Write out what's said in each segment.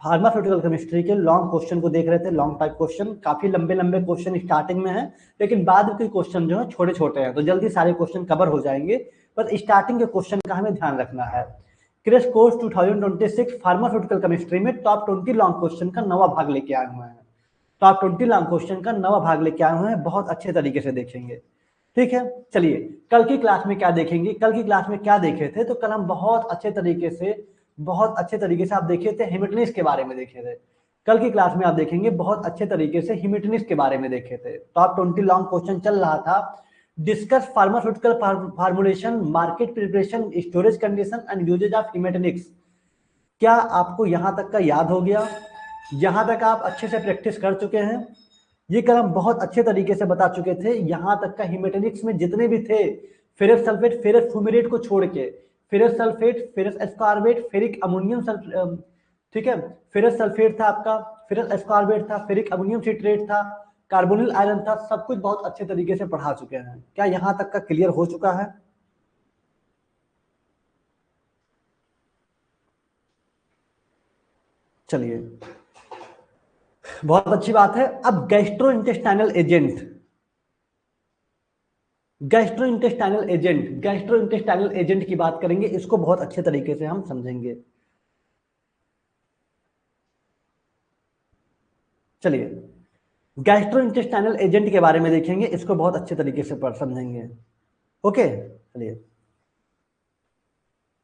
Pharmaceutical chemistry के long question को देख रहे थे। लॉन्ग टाइप क्वेश्चन, काफी लंबे लंबे क्वेश्चन स्टार्टिंग में है, लेकिन बाद के क्वेश्चन जो है छोटे छोटे हैं, तो जल्दी सारे क्वेश्चन कवर हो जाएंगे। पर स्टार्टिंग के क्वेश्चन का हमें ध्यान रखना है। क्रैश कोर्स 2026 फार्मास्यूटिकल केमिस्ट्री में टॉप 20 लॉन्ग क्वेश्चन का 9वां भाग लेके आए हुए हैं। टॉप 20 लॉन्ग क्वेश्चन का 9वां भाग लेके आए हुए हैं, बहुत अच्छे तरीके से देखेंगे। ठीक है, चलिए कल की क्लास में क्या देखेंगे। कल की क्लास में क्या देखे थे, तो कल हम बहुत अच्छे तरीके से आप देखे थे हेमिटनिस के बारे में देखे थे। कल की क्लास में आप देखेंगे बहुत अच्छे तरीके से हेमिटनिस के बारे में देखे थे। टॉप 20 लॉन्ग क्वेश्चन चल रहा था। Discuss pharmaceutical formulation, market preparation, storage condition and uses of haematinics. क्या आपको यहां तक का याद हो गया? यहां तक आप अच्छे से प्रैक्टिस कर चुके हैं? ये कल हम बहुत अच्छे तरीके से बता चुके थे। यहां तक का हेमिटनिक्स में जितने भी थे, फेरस सल्फेट, फेरस फ्यूमेरेट को छोड़ के, ferrous sulphate, ferrous ascorbate, ferric ammonium sulphate, ठीक है, फेरस सल्फेट था आपका, फेरस एस्कॉर्बेट था, फेरिक अमोनियम सिट्रेट था, कार्बोनिल आयरन था, सब कुछ बहुत अच्छे तरीके से पढ़ा चुके हैं। क्या यहां तक का क्लियर हो चुका है? चलिए, बहुत अच्छी बात है। अब गैस्ट्रोइंटेस्टाइनल एजेंट, गैस्ट्रोइंटेस्टाइनल एजेंट की बात करेंगे। इसको बहुत अच्छे तरीके से हम समझेंगे। चलिए, गैस्ट्रोइंटेस्टाइनल एजेंट के बारे में देखेंगे, इसको बहुत अच्छे तरीके से समझेंगे। ओके, चलिए।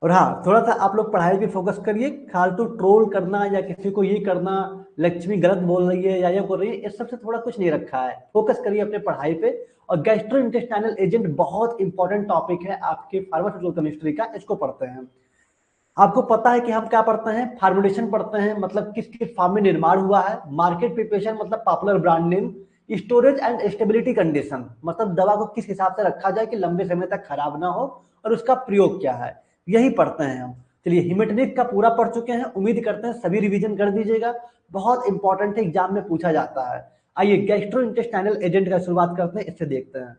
और हाँ, थोड़ा सा आप लोग पढ़ाई पे फोकस करिए। फालतू ट्रोल करना या किसी को ये करना, लक्ष्मी गलत बोल रही है या ये बोल रही है, इस सबसे थोड़ा कुछ नहीं रखा है। फोकस करिए अपने पढ़ाई पे। और गैस्ट्रोइंटेस्टाइनल एजेंट बहुत इंपॉर्टेंट टॉपिक है आपके फार्मास्यूटिकल केमिस्ट्री का, इसको पढ़ते हैं। आपको पता है कि हम क्या पढ़ते हैं? फार्मुलेशन पढ़ते हैं, मतलब किस किस फॉर्म में निर्माण हुआ है। मार्केट प्रिपरेशन मतलब popular brand name. Storage and stability condition मतलब दवा को किस हिसाब से रखा जाए कि लंबे समय तक खराब ना हो, और उसका प्रयोग क्या है, यही पढ़ते हैं हम। चलिए, हिमेटनिक का पूरा पढ़ चुके हैं। उम्मीद करते हैं सभी रिवीजन कर दीजिएगा, बहुत इंपॉर्टेंट है, एग्जाम में पूछा जाता है। आइए गैस्ट्रोइंटेस्टाइनल एजेंट का शुरुआत करते हैं, इससे देखते हैं।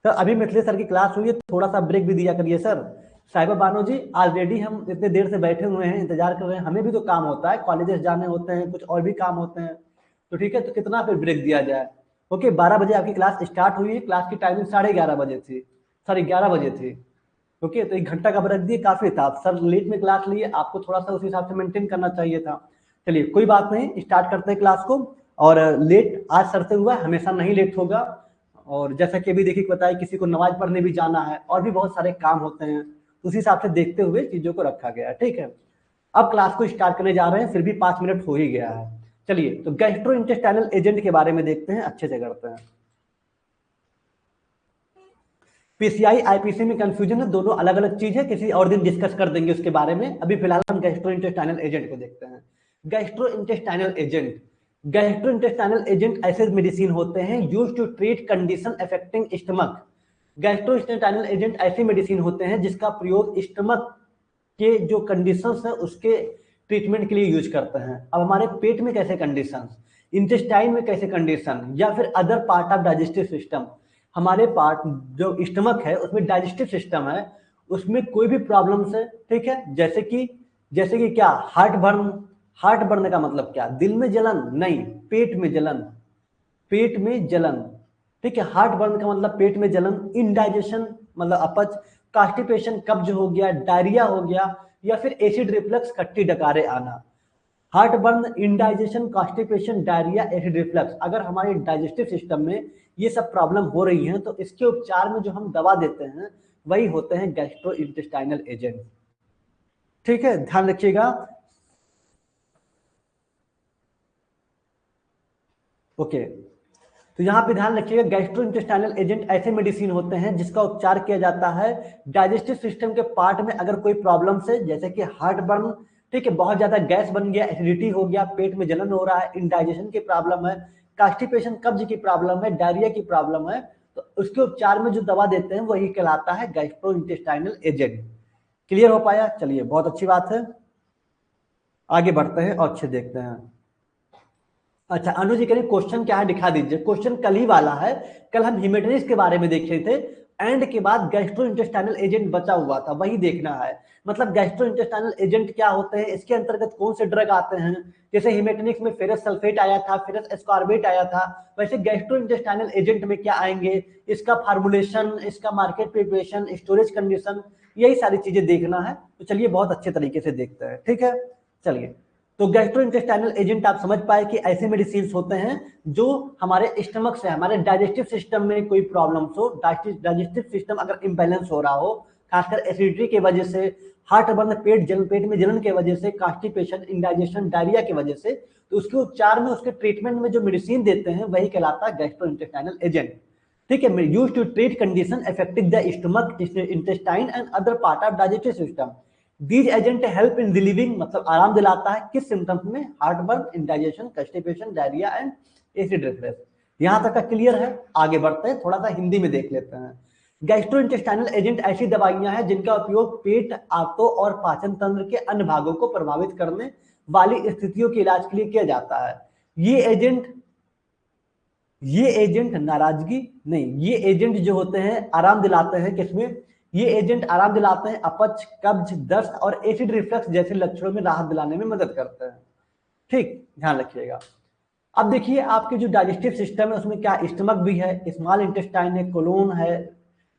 सर अभी मिथिलेश सर की क्लास हुई है, थोड़ा सा ब्रेक भी दिया करिए सर। साहिबा बानो जी, ऑलरेडी हम इतने देर से बैठे हुए हैं, इंतजार कर रहे हैं, हमें भी तो काम होता है, कॉलेजेस जाने होते हैं, कुछ और भी काम होते हैं। तो ठीक है, तो कितना फिर ब्रेक दिया जाए? ओके, 12 बजे आपकी क्लास स्टार्ट हुई है। क्लास की टाइमिंग 11:30 बजे थी, सॉरी 11 बजे थी। ओके, तो 1 घंटा का ब्रेक दिए, काफी था। सर लेट में क्लास लिए, आपको थोड़ा सा उस हिसाब से मेंटेन करना चाहिए था। चलिए कोई बात नहीं, स्टार्ट करते हैं क्लास को। और लेट आज सर से हुआ, हमेशा नहीं लेट होगा। और जैसा कि अभी देखिए बताया, किसी को नमाज पढ़ने भी जाना है और भी बहुत सारे काम होते हैं, उसी हिसाब से देखते हुए चीजों को रखा गया है। ठीक है, अब क्लास को स्टार्ट करने जा रहे हैं, फिर भी 5 मिनट हो ही गया है। चलिए, तो गैस्ट्रोइंटेस्टाइनल एजेंट के बारे में देखते हैं, अच्छे से करते हैं। पीसीआई आईपीसी में कंफ्यूजन है, दोनों अलग अलग चीज है, किसी और दिन डिस्कस कर देंगे उसके बारे में। अभी फिलहाल हम गैस्ट्रोइंटेस्टाइनल एजेंट को देखते हैं। गैस्ट्रोइंटेस्टाइनल एजेंट ऐसे मेडिसिन होते हैं used to treat condition affecting stomach. Gastrointestinal agent ऐसे मेडिसिन होते हैं जिसका प्रयोग स्टमक के जो कंडीशंस है उसके ट्रीटमेंट के लिए यूज करते हैं। अब हमारे पेट में कैसे कंडीशंस, इंटेस्टाइन में कैसे कंडीशन, या फिर other part of digestive system, हमारे पार्ट जो स्टमक है उसमें डाइजेस्टिव सिस्टम है, उसमें कोई भी प्रॉब्लम्स है, ठीक है, जैसे कि क्या, हार्ट बर्न का मतलब क्या, दिल में जलन नहीं, पेट में जलन, पेट में जलन। ठीक है, हार्ट बर्न का मतलब पेट में जलन, इनडाइजेशन मतलब अपच, कास्टिपेशन कब्ज हो गया, डायरिया हो गया, या फिर एसिड रिफ्लक्स खट्टी डकारे आना। Heart burn, indigestion, constipation, diarrhoea, acid reflux, अगर हमारे डाइजेस्टिव सिस्टम में ये सब प्रॉब्लम हो रही हैं तो इसके उपचार में जो हम दवा देते हैं वही होते हैं गैस्ट्रो इंटेस्टाइनल एजेंट। ठीक है, ध्यान रखिएगा। ओके, तो यहाँ पे ध्यान रखिएगा, गैस्ट्रो इंटेस्टाइनल एजेंट ऐसे मेडिसिन होते हैं जिसका उपचार किया जाता है डाइजेस्टिव सिस्टम के पार्ट में अगर कोई प्रॉब्लम है, जैसे कि हार्ट बर्न, ठीक है, बहुत ज्यादा गैस बन गया, एसिडिटी हो गया, पेट में जलन हो रहा है, इंडाइजेशन की प्रॉब्लम है, कास्टिपेशन कब्ज की प्रॉब्लम है, डायरिया की प्रॉब्लम है, तो उसके उपचार में जो दवा देते हैं वही कहलाता है गैस्ट्रो इंटेस्टाइनल एजेंट। क्लियर हो पाया? चलिए, बहुत अच्छी बात है, आगे बढ़ते हैं और अच्छे देखते हैं। अच्छा, अनुज जी करिए, क्वेश्चन क्या है दिखा दीजिए। क्वेश्चन कल ही वाला है, कल हम हिमेटनिस के बारे में देख रहे थे, एंड के बाद गैस्ट्रोइंटेस्टाइनल एजेंट बचा हुआ था, वही देखना है। मतलब गैस्ट्रोइंटेस्टाइनल एजेंट क्या होते हैं, इसके अंतर्गत कौन से ड्रग आते हैं। जैसे हिमेटनिक्स में फेरस सल्फेट आया था, फेरस एस्कॉर्बेट आया था, वैसे गैस्ट्रोइंटेस्टाइनल एजेंट में क्या आएंगे, इसका फार्मुलेशन, इसका मार्केट प्रिपरेशन, स्टोरेज कंडीशन, यही सारी चीजें देखना है। तो चलिए बहुत अच्छे तरीके से देखते हैं, ठीक है। चलिए, तो गैस्ट्रोइंटेस्टाइनल एजेंट आप समझ पाए कि ऐसे मेडिसिन होते हैं जो हमारे स्टमक से, हमारे डाइजेस्टिव सिस्टम में कोई प्रॉब्लम्स हो, डाइजेस्टिव सिस्टम अगर इम्बैलेंस हो रहा हो, खासकर एसिडिटी की वजह से, हार्ट बर्न, पेट में जलन की वजह से, कॉन्स्टिपेशन, इंडाइजेशन, डायरिया की वजह से, तो उसके उपचार में, उसके ट्रीटमेंट में जो मेडिसिन देते हैं वही कहलाता है गैस्ट्रोइंटेस्टाइनल एजेंट, ठीक है। Used to treat condition affecting the stomach, intestine and other part of digestive system. These agent help in relieving, मतलब आराम दिलाता है किस सिम्टम्स में, heartburn, indigestion, constipation, diarrhoea and acid reflux. यहां तक का क्लियर है। आगे बढ़ते हैं, थोड़ा सा हिंदी में देख लेते हैं। गैस्ट्रोइंटेस्टाइनल एजेंट ऐसी दवाइयां हैं जिनका उपयोग पेट, आंतों और पाचन तंत्र के अन्य भागों को प्रभावित करने वाली स्थितियों के इलाज के लिए किया जाता है। ये एजेंट नाराजगी नहीं, ये एजेंट जो होते हैं आराम दिलाते हैं किसमें, ये एजेंट आराम दिलाते हैं अपच, कब्ज, दस्त और एसिड रिफ्लक्स जैसे लक्षणों में राहत दिलाने में मदद करते हैं, ठीक, ध्यान रखिएगा। अब देखिए आपके जो डाइजेस्टिव सिस्टम है उसमें क्या स्टमक भी है, स्मॉल इंटेस्टाइन है, कोलोन है,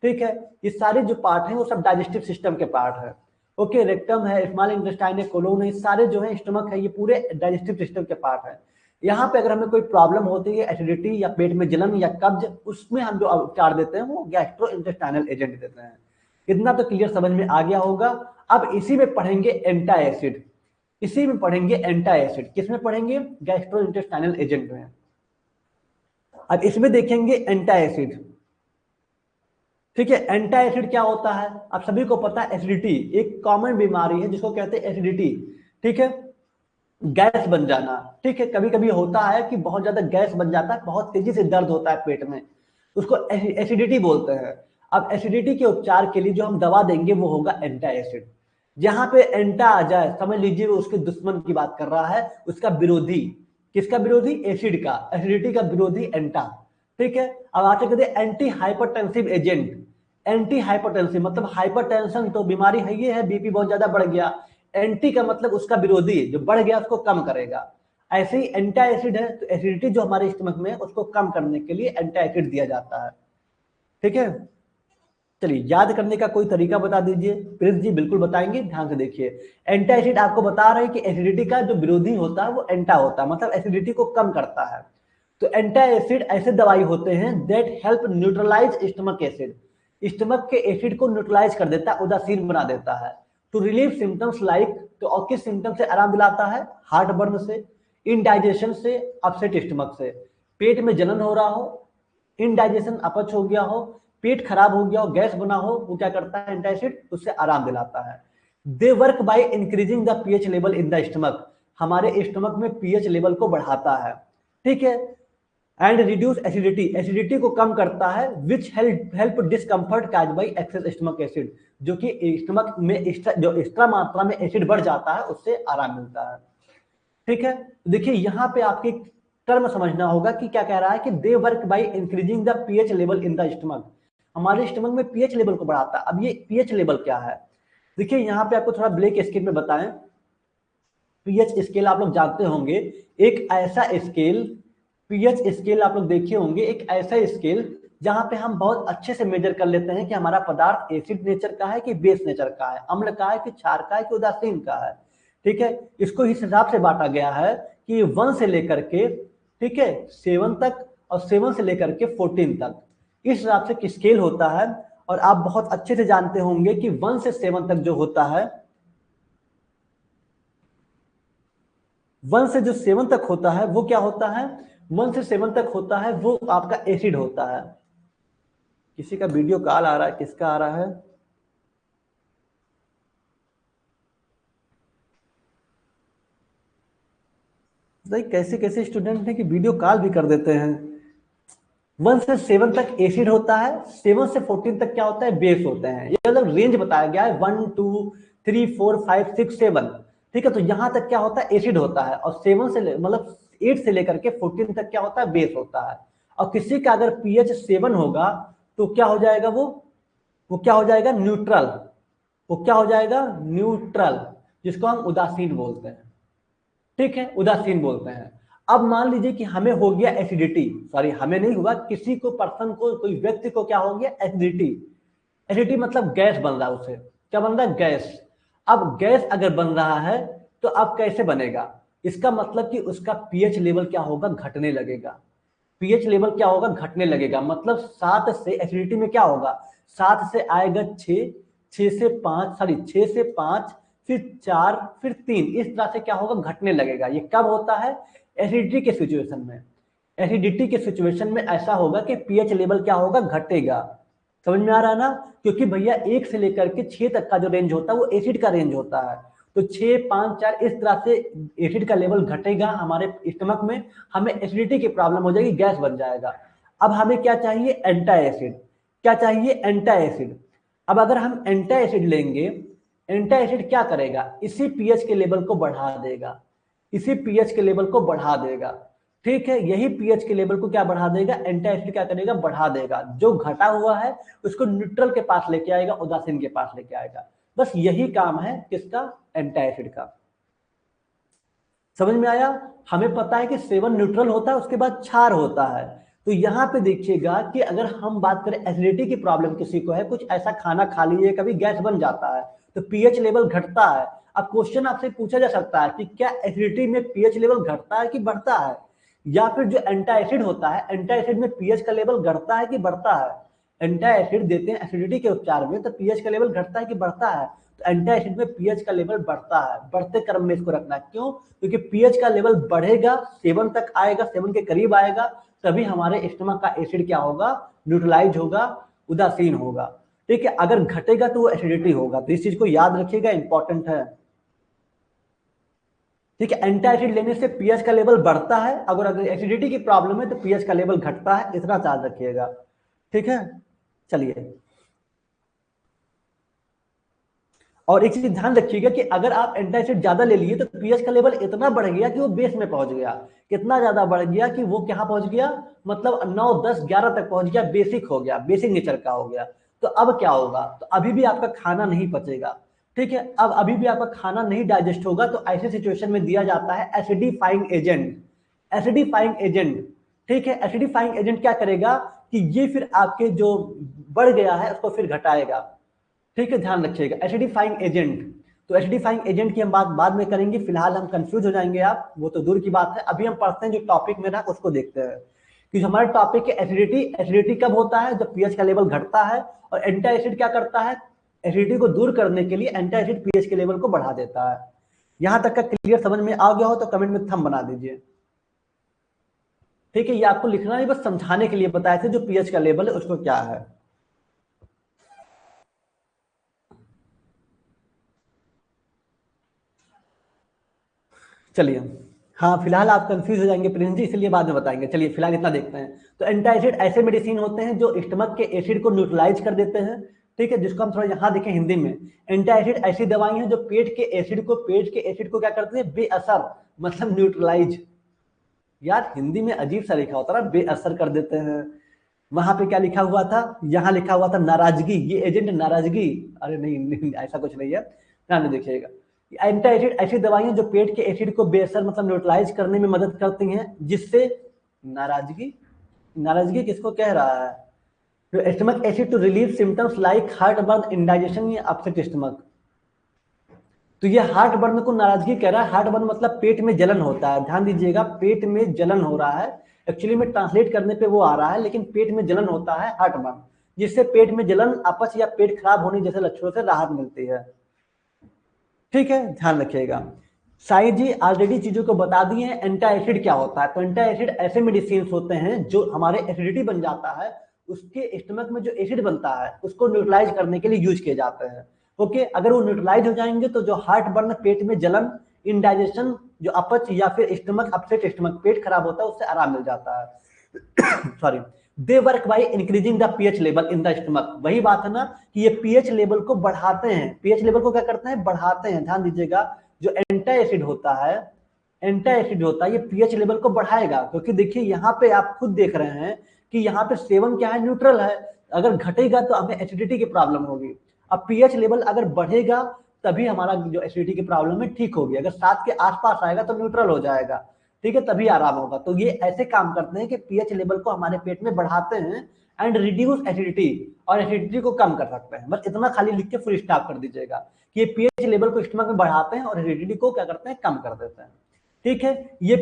ठीक है। ये सारे जो पार्ट हैं वो सब डाइजेस्टिव सिस्टम के पार्ट है। ओके, रेक्टम है, स्मॉल इंटेस्टाइन है, कोलोन है, सारे जो है, स्टमक है, ये पूरे डाइजेस्टिव सिस्टम के पार्ट है। यहाँ पे अगर हमें कोई प्रॉब्लम होती है, एसिडिटी या पेट में जलन या कब्ज, उसमें हम जो उपचार देते हैं वो गैस्ट्रोइंटेस्टाइनल एजेंट देते हैं। इतना तो क्लियर समझ में आ गया होगा। अब इसी में पढ़ेंगे एंटी एसिड, इसी में पढ़ेंगे एंटी एसिड, किसमें पढ़ेंगे, गैस्ट्रोइंटेस्टाइनल एजेंट में। अब इसमें देखेंगे एंटी एसिड, ठीक है। एंटी एसिड क्या होता है, आप सभी को पता है, एसिडिटी एक कॉमन बीमारी है जिसको कहते हैं एसिडिटी, ठीक है, गैस बन जाना, ठीक है। कभी कभी होता है कि बहुत ज्यादा गैस बन जाता है, बहुत तेजी से दर्द होता है पेट में, उसको एसिडिटी बोलते हैं। अब एसिडिटी के उपचार के लिए जो हम दवा देंगे वो होगा एंटी एसिड। जहां पे एंटा आ जाए समझ लीजिए वो उसके दुश्मन की बात कर रहा है, उसका विरोधी, किसका विरोधी, एसिड का, एसिडिटी का विरोधी एंटा, ठीक है। अब आते कहते हैं anti hypertensive agent. Anti hypertensive मतलब हाइपरटेंशन तो बीमारी है, ये है बीपी बहुत ज्यादा बढ़ गया, एंटी का मतलब उसका विरोधी जो बढ़ गया उसको कम करेगा। ऐसे ही एंटी एसिड है, तो एसिडिटी जो हमारे स्टमक में है उसको कम करने के लिए एंटी एसिड दिया जाता है, ठीक है। चलिए याद करने का कोई तरीका बता दीजिए, प्रिंस जी बिल्कुल बताएंगे, ध्यान से देखिए। एंटी एसिड आपको बता रहे हैं कि एसिडिटी का जो विरोधी होता है वो एंटा होता है, मतलब एसिडिटी को कम करता है। तो एंटी एसिड ऐसे दवाई होते हैं that help neutralise stomach acid, stomach के एसिड को न्यूट्रलाइज कर देता है, उदासीन बना देता है। टू रिलीव सिम्टम्स लाइक, तो और किस सिम्टम से आराम दिलाता है, हार्ट बर्न से, इनडाइजेशन से, अपसेट स्टमक से, पेट में जलन हो रहा हो, इनडाइजेशन अपच हो गया हो, पेट खराब हो गया हो, गैस बना हो, वो क्या करता है एंटी एसिड, उससे आराम दिलाता है। They work by increasing the pH level in the stomach, हमारे स्टमक में पीएच लेवल को बढ़ाता है, ठीक है। एंड रिड्यूस एसिडिटी, एसिडिटी को कम करता है, which help discomfort cause by excess stomach acid, जो कि स्टमक में जो एक्स्ट्रा मात्रा में एसिड बढ़ जाता है उससे आराम मिलता है, ठीक है। देखिए यहाँ पे आपके टर्म समझना होगा कि क्या कह रहा है कि they work by increasing the pH level in the stomach, हमारे स्टमक में पीएच लेवल को बढ़ाता है। अब ये पीएच लेवल क्या है, देखिए यहाँ पे आपको थोड़ा ब्लैक स्क्रीन में बताएं। पीएच स्केल आप लोग जानते होंगे, एक ऐसा स्केल, पीएच स्केल आप लोग देखे होंगे, एक ऐसा स्केल जहां पे हम बहुत अच्छे से मेजर कर लेते हैं कि हमारा पदार्थ एसिड नेचर का है कि बेस नेचर का है, अम्ल का है कि क्षार का है कि उदासीन का है, ठीक है। इसको इस हिसाब से बांटा गया है कि 1 से लेकर के, ठीक है, 7 तक, और 7 से लेकर के 14 तक, इस हिसाब से स्केल होता है। और आप बहुत अच्छे से जानते होंगे कि 1 से 7 तक जो होता है, 1 से जो 7 तक होता है वो क्या होता है, 1 से 7 तक होता है वो आपका एसिड होता है। किसी का वीडियो कॉल आ रहा है, किसका आ रहा है, कैसे कैसे स्टूडेंट हैं कि वीडियो कॉल भी कर देते हैं। 1 से 7 तक एसिड होता है, 7 से 14 तक क्या होता है, बेस होते हैं। ये मतलब रेंज बताया गया है 1 2 3 4 5 6 7, ठीक है। तो यहां तक क्या होता है, एसिड होता है, और 7 से मतलब 8 से लेकर के 14 तक क्या होता है, बेस होता है। और किसी का अगर पीएच 7 होगा तो क्या हो जाएगा, वो वो क्या हो जाएगा, न्यूट्रल। वो क्या हो जाएगा, न्यूट्रल, जिसको हम उदासीन बोलते हैं। ठीक है, उदासीन बोलते हैं। अब मान लीजिए कि हमें हो गया एसिडिटी, सॉरी हमें नहीं हुआ, किसी को, पर्सन को, कोई व्यक्ति को क्या हो गया, एसिडिटी। एसिडिटी मतलब गैस बन रहा है उसे, क्या बन रहा है, गैस। अब गैस अगर बन रहा है तो अब कैसे बनेगा, इसका मतलब कि उसका पीएच लेवल क्या होगा, घटने लगेगा। पीएच लेवल क्या होगा, घटने लगेगा। मतलब 7 से एसिडिटी में क्या होगा, 7 से आएगा 6, 6 से 5, सॉरी 6 से 5, फिर 4, फिर 3, इस तरह से क्या होगा, घटने लगेगा। ये कब होता है, एसिडिटी के सिचुएशन में। एसिडिटी के सिचुएशन में ऐसा होगा कि पीएच लेवल क्या होगा, घटेगा। समझ में आ रहा है ना, क्योंकि भैया 1 से लेकर के 6 तक का जो रेंज होता है वो एसिड का रेंज होता है। तो 6, 5, 4 इस तरह से एसिड का लेवल घटेगा हमारे स्टमक में, हमें एसिडिटी की प्रॉब्लम हो जाएगी, गैस बन जाएगा। अब हमें क्या चाहिए, एंटा एसिड। क्या चाहिए, एंटा एसिड। अब अगर हम एंटा एसिड लेंगे, एंटा एसिड क्या करेगा, इसी पीएच के लेवल को बढ़ा देगा, इसी पीएच के लेवल को बढ़ा देगा। ठीक है, यही पीएच के लेवल को क्या बढ़ा देगा, एंटा एसिड क्या करेगा, बढ़ा देगा। जो घटा हुआ है उसको न्यूट्रल के पास लेके आएगा, उदासीन के पास लेके आएगा। बस यही काम है किसका, एंटा एसिड का। समझ में आया। हमें पता है कि 7 न्यूट्रल होता है, उसके बाद क्षार होता है। तो यहाँ पे देखिएगा कि अगर हम बात करें एसिडिटी की प्रॉब्लम किसी को है, कुछ ऐसा खाना खा लीजिए, कभी गैस बन जाता है तो पीएच लेवल घटता है। अब क्वेश्चन आपसे पूछा जा सकता है कि क्या एसिडिटी में पीएच लेवल घटता है कि बढ़ता है, या फिर जो एंटा एसिड होता है, एंटा एसिड में पीएच का लेवल घटता है कि बढ़ता है। एंटा एसिड देते हैं एसिडिटी के उपचार में, तो पीएच का लेवल घटता है कि बढ़ता है, तो एंटा एसिड में पीएच का लेवल बढ़ता है। बढ़ते क्रम में इसको रखना, क्यों, क्योंकि पीएच का लेवल बढ़ेगा, 7 तक आएगा, 7 के करीब आएगा, तभी हमारे स्टमक का एसिड क्या होगा, न्यूट्रलाइज होगा, उदासीन होगा। ठीक है, अगर घटेगा तो वो एसिडिटी होगा। तो इस चीज को याद रखिएगा, इंपॉर्टेंट है। ठीक है, एंटा एसिड लेने से पीएच का लेवल बढ़ता है, अगर एसिडिटी की प्रॉब्लम है तो पीएच का लेवल घटता है, इतना याद रखिएगा। ठीक है, चलिए। और एक चीज ध्यान रखिएगा कि अगर आप एंटासिड ज्यादा ले लिए तो पीएच का लेवल इतना बढ़ गया कि वो बेस में पहुंच गया। कितना ज्यादा बढ़ गया कि वो कहां पहुंच गया, मतलब 9, 10, 11 तक पहुंच गया, बेसिक हो गया, बेसिक नेचर का हो गया। तो अब क्या होगा, तो अभी भी आपका खाना नहीं पचेगा। ठीक है, अब अभी भी आपका खाना नहीं डाइजेस्ट होगा, तो ऐसे सिचुएशन में दिया जाता है एसिडिफाइंग एजेंट। एसिडिफाइंग एजेंट, ठीक है, एसिडिफाइंग एजेंट क्या करेगा कि ये फिर आपके जो बढ़ गया है उसको फिर घटाएगा। ठीक है, ध्यान रखिएगा, एसिडिफाइंग एजेंट। तो एसिडिफाइंग एजेंट की हम बात बाद में करेंगे, फिलहाल हम कंफ्यूज हो जाएंगे आप, वो तो दूर की बात है। अभी हम पढ़ते हैं जो टॉपिक में ना उसको देखते हैं कि हमारे टॉपिक है एसिडिटी। एसिडिटी कब होता है, जब पीएच का लेवल घटता है, और एंटा एसिड क्या करता है, एसिडिटी को दूर करने के लिए एंटा एसिड पीएच के लेवल को बढ़ा देता है। यहां तक का क्लियर समझ में आ गया हो तो कमेंट में थंब बना दीजिए। ठीक है, ये आपको लिखना नहीं, बस समझाने के लिए बताए थे जो पीएच का लेवल है उसको क्या है। चलिए, हाँ फिलहाल आप कंफ्यूज हो जाएंगे प्रिंस जी, इसलिए बाद में बताएंगे। चलिए फिलहाल इतना देखते हैं। तो एंटा एसिड ऐसे मेडिसिन होते हैं जो स्टमक के एसिड को न्यूट्रलाइज कर देते हैं। ठीक है, जिसको हम थोड़ा यहाँ देखें हिंदी में, एंटा एसिड ऐसी दवाई हैं जो पेट के एसिड को क्या करते हैं, बेअसर, मतलब न्यूट्रलाइज। यार हिंदी में अजीब सा लिखा होता है ना, बेअसर कर देते हैं। वहां पे क्या लिखा हुआ था, यहाँ लिखा हुआ था नाराजगी, ये एजेंट नाराजगी। अरे नहीं, नहीं ऐसा कुछ नहीं है, ध्यान में देखिएगा। एंटी एसिड ऐसी दवाइयां जो पेट के एसिड को बेअसर मतलब न्यूट्रलाइज करने में मदद करती हैं, जिससे नाराजगी, नाराजगी किसको कह रहा है, stomach acid to relieve symptoms like heartburn, indigestion या अपसेट स्टमक। तो ये हार्ट बर्न को नाराजगी कह रहा है। हार्ट बर्न मतलब पेट में जलन होता है, ध्यान दीजिएगा, पेट में जलन हो रहा है। एक्चुअली में ट्रांसलेट करने पे वो आ रहा है, लेकिन पेट में जलन होता है, हार्ट बर्न, जिससे पेट में जलन, अपच या पेट खराब होने जैसे लक्षणों से राहत मिलती है। ठीक है, ध्यान रखिएगा। साई जी ऑलरेडी चीजों को बता दिए हैं। एंटा एसिड क्या होता है, तो एंटा एसिड ऐसे मेडिसिन होते हैं जो हमारे एसिडिटी बन जाता है, उसके स्टमक में जो एसिड बनता है उसको न्यूट्रलाइज करने के लिए यूज किए जाते हैं। ओके, अगर वो न्यूट्रलाइज हो जाएंगे तो जो हार्ट बर्न, पेट में जलन, इंडाइजेशन, जो अपच या फिर स्टमक अपसेट, स्टमक पेट खराब होता है, उससे आराम मिल जाता है। Sorry, they work by increasing the pH level in the stomach. वही बात है ना कि ये पीएच लेवल को बढ़ाते हैं, पीएच लेवल को क्या करते हैं, बढ़ाते हैं। ध्यान दीजिएगा, जो एंटा एसिड होता है, एंटा एसिड होता है, ये पीएच लेवल को बढ़ाएगा, क्योंकि देखिए यहाँ पे आप खुद देख रहे हैं कि यहाँ पे 7 क्या है, न्यूट्रल है। अगर घटेगा तो हमें एसिडिटी की प्रॉब्लम होगी। अब पीएच लेवल अगर बढ़ेगा तभी हमारा जो एसिडिटी की प्रॉब्लम है ठीक होगी। अगर 7 के आसपास आएगा तो न्यूट्रल हो जाएगा, ठीक है, तभी आराम होगा। तो ये ऐसे काम करते हैं कि पीएच लेवल को हमारे पेट में बढ़ाते हैं एंड रिड्यूस एसिडिटी, और एसिडिटी को कम कर सकते हैं। बस इतना खाली लिख के फुल स्टॉप कर दीजिएगा कि ये पीएच लेवल को स्टमक में बढ़ाते हैं और एसिडिटी को क्या करते हैं, कम कर देते हैं। ठीक है, ये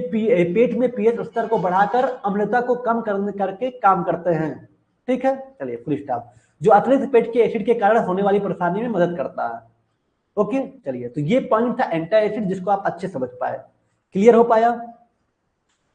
पेट में पीएच स्तर को बढ़ाकर अम्लता को कम करने करके काम करते हैं। ठीक है, चलिए फुल स्टॉप। जो अतिरिक्त पेट के एसिड के कारण होने वाली परेशानी में मदद करता है। ओके, चलिए, तो ये पॉइंट था एंटी एसिड, जिसको आप अच्छे समझ पाए। क्लियर हो पाया?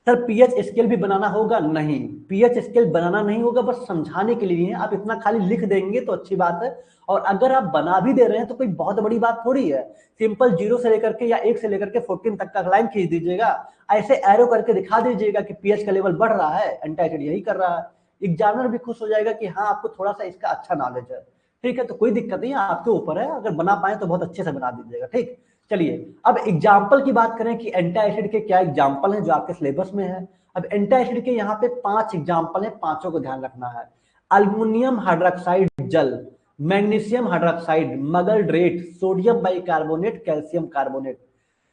सर पीएच स्केल भी बनाना होगा? नहीं, पीएच स्केल बनाना नहीं होगा, बस समझाने के लिए है। आप इतना खाली लिख देंगे तो अच्छी बात है, और अगर आप बना भी दे रहे हैं तो कोई बहुत बड़ी बात थोड़ी है। सिंपल 0 से लेकर के या 1 से लेकर के 14 तक का लाइन खींच दीजिएगा, ऐसे एरो करके दिखा दीजिएगा कि पीएच का लेवल बढ़ रहा है, एंटी एसिड यही कर रहा है। एग्जामिनर भी खुश हो जाएगा कि हाँ, आपको थोड़ा सा इसका अच्छा नॉलेज है। ठीक है, तो कोई दिक्कत नहीं है, आपके ऊपर है। अगर बना पाए तो बहुत अच्छे से बना दीजिएगा। ठीक, चलिए अब एग्जाम्पल की बात करें कि एंटी एसिड के क्या एग्जाम्पल हैं जो आपके सिलेबस में है। अब एंटी एसिड के यहाँ पे 5 एग्जाम्पल है, पांचों को ध्यान रखना है। Aluminium hydroxide gel, magnesium hydroxide, magaldrate, sodium bicarbonate, calcium carbonate.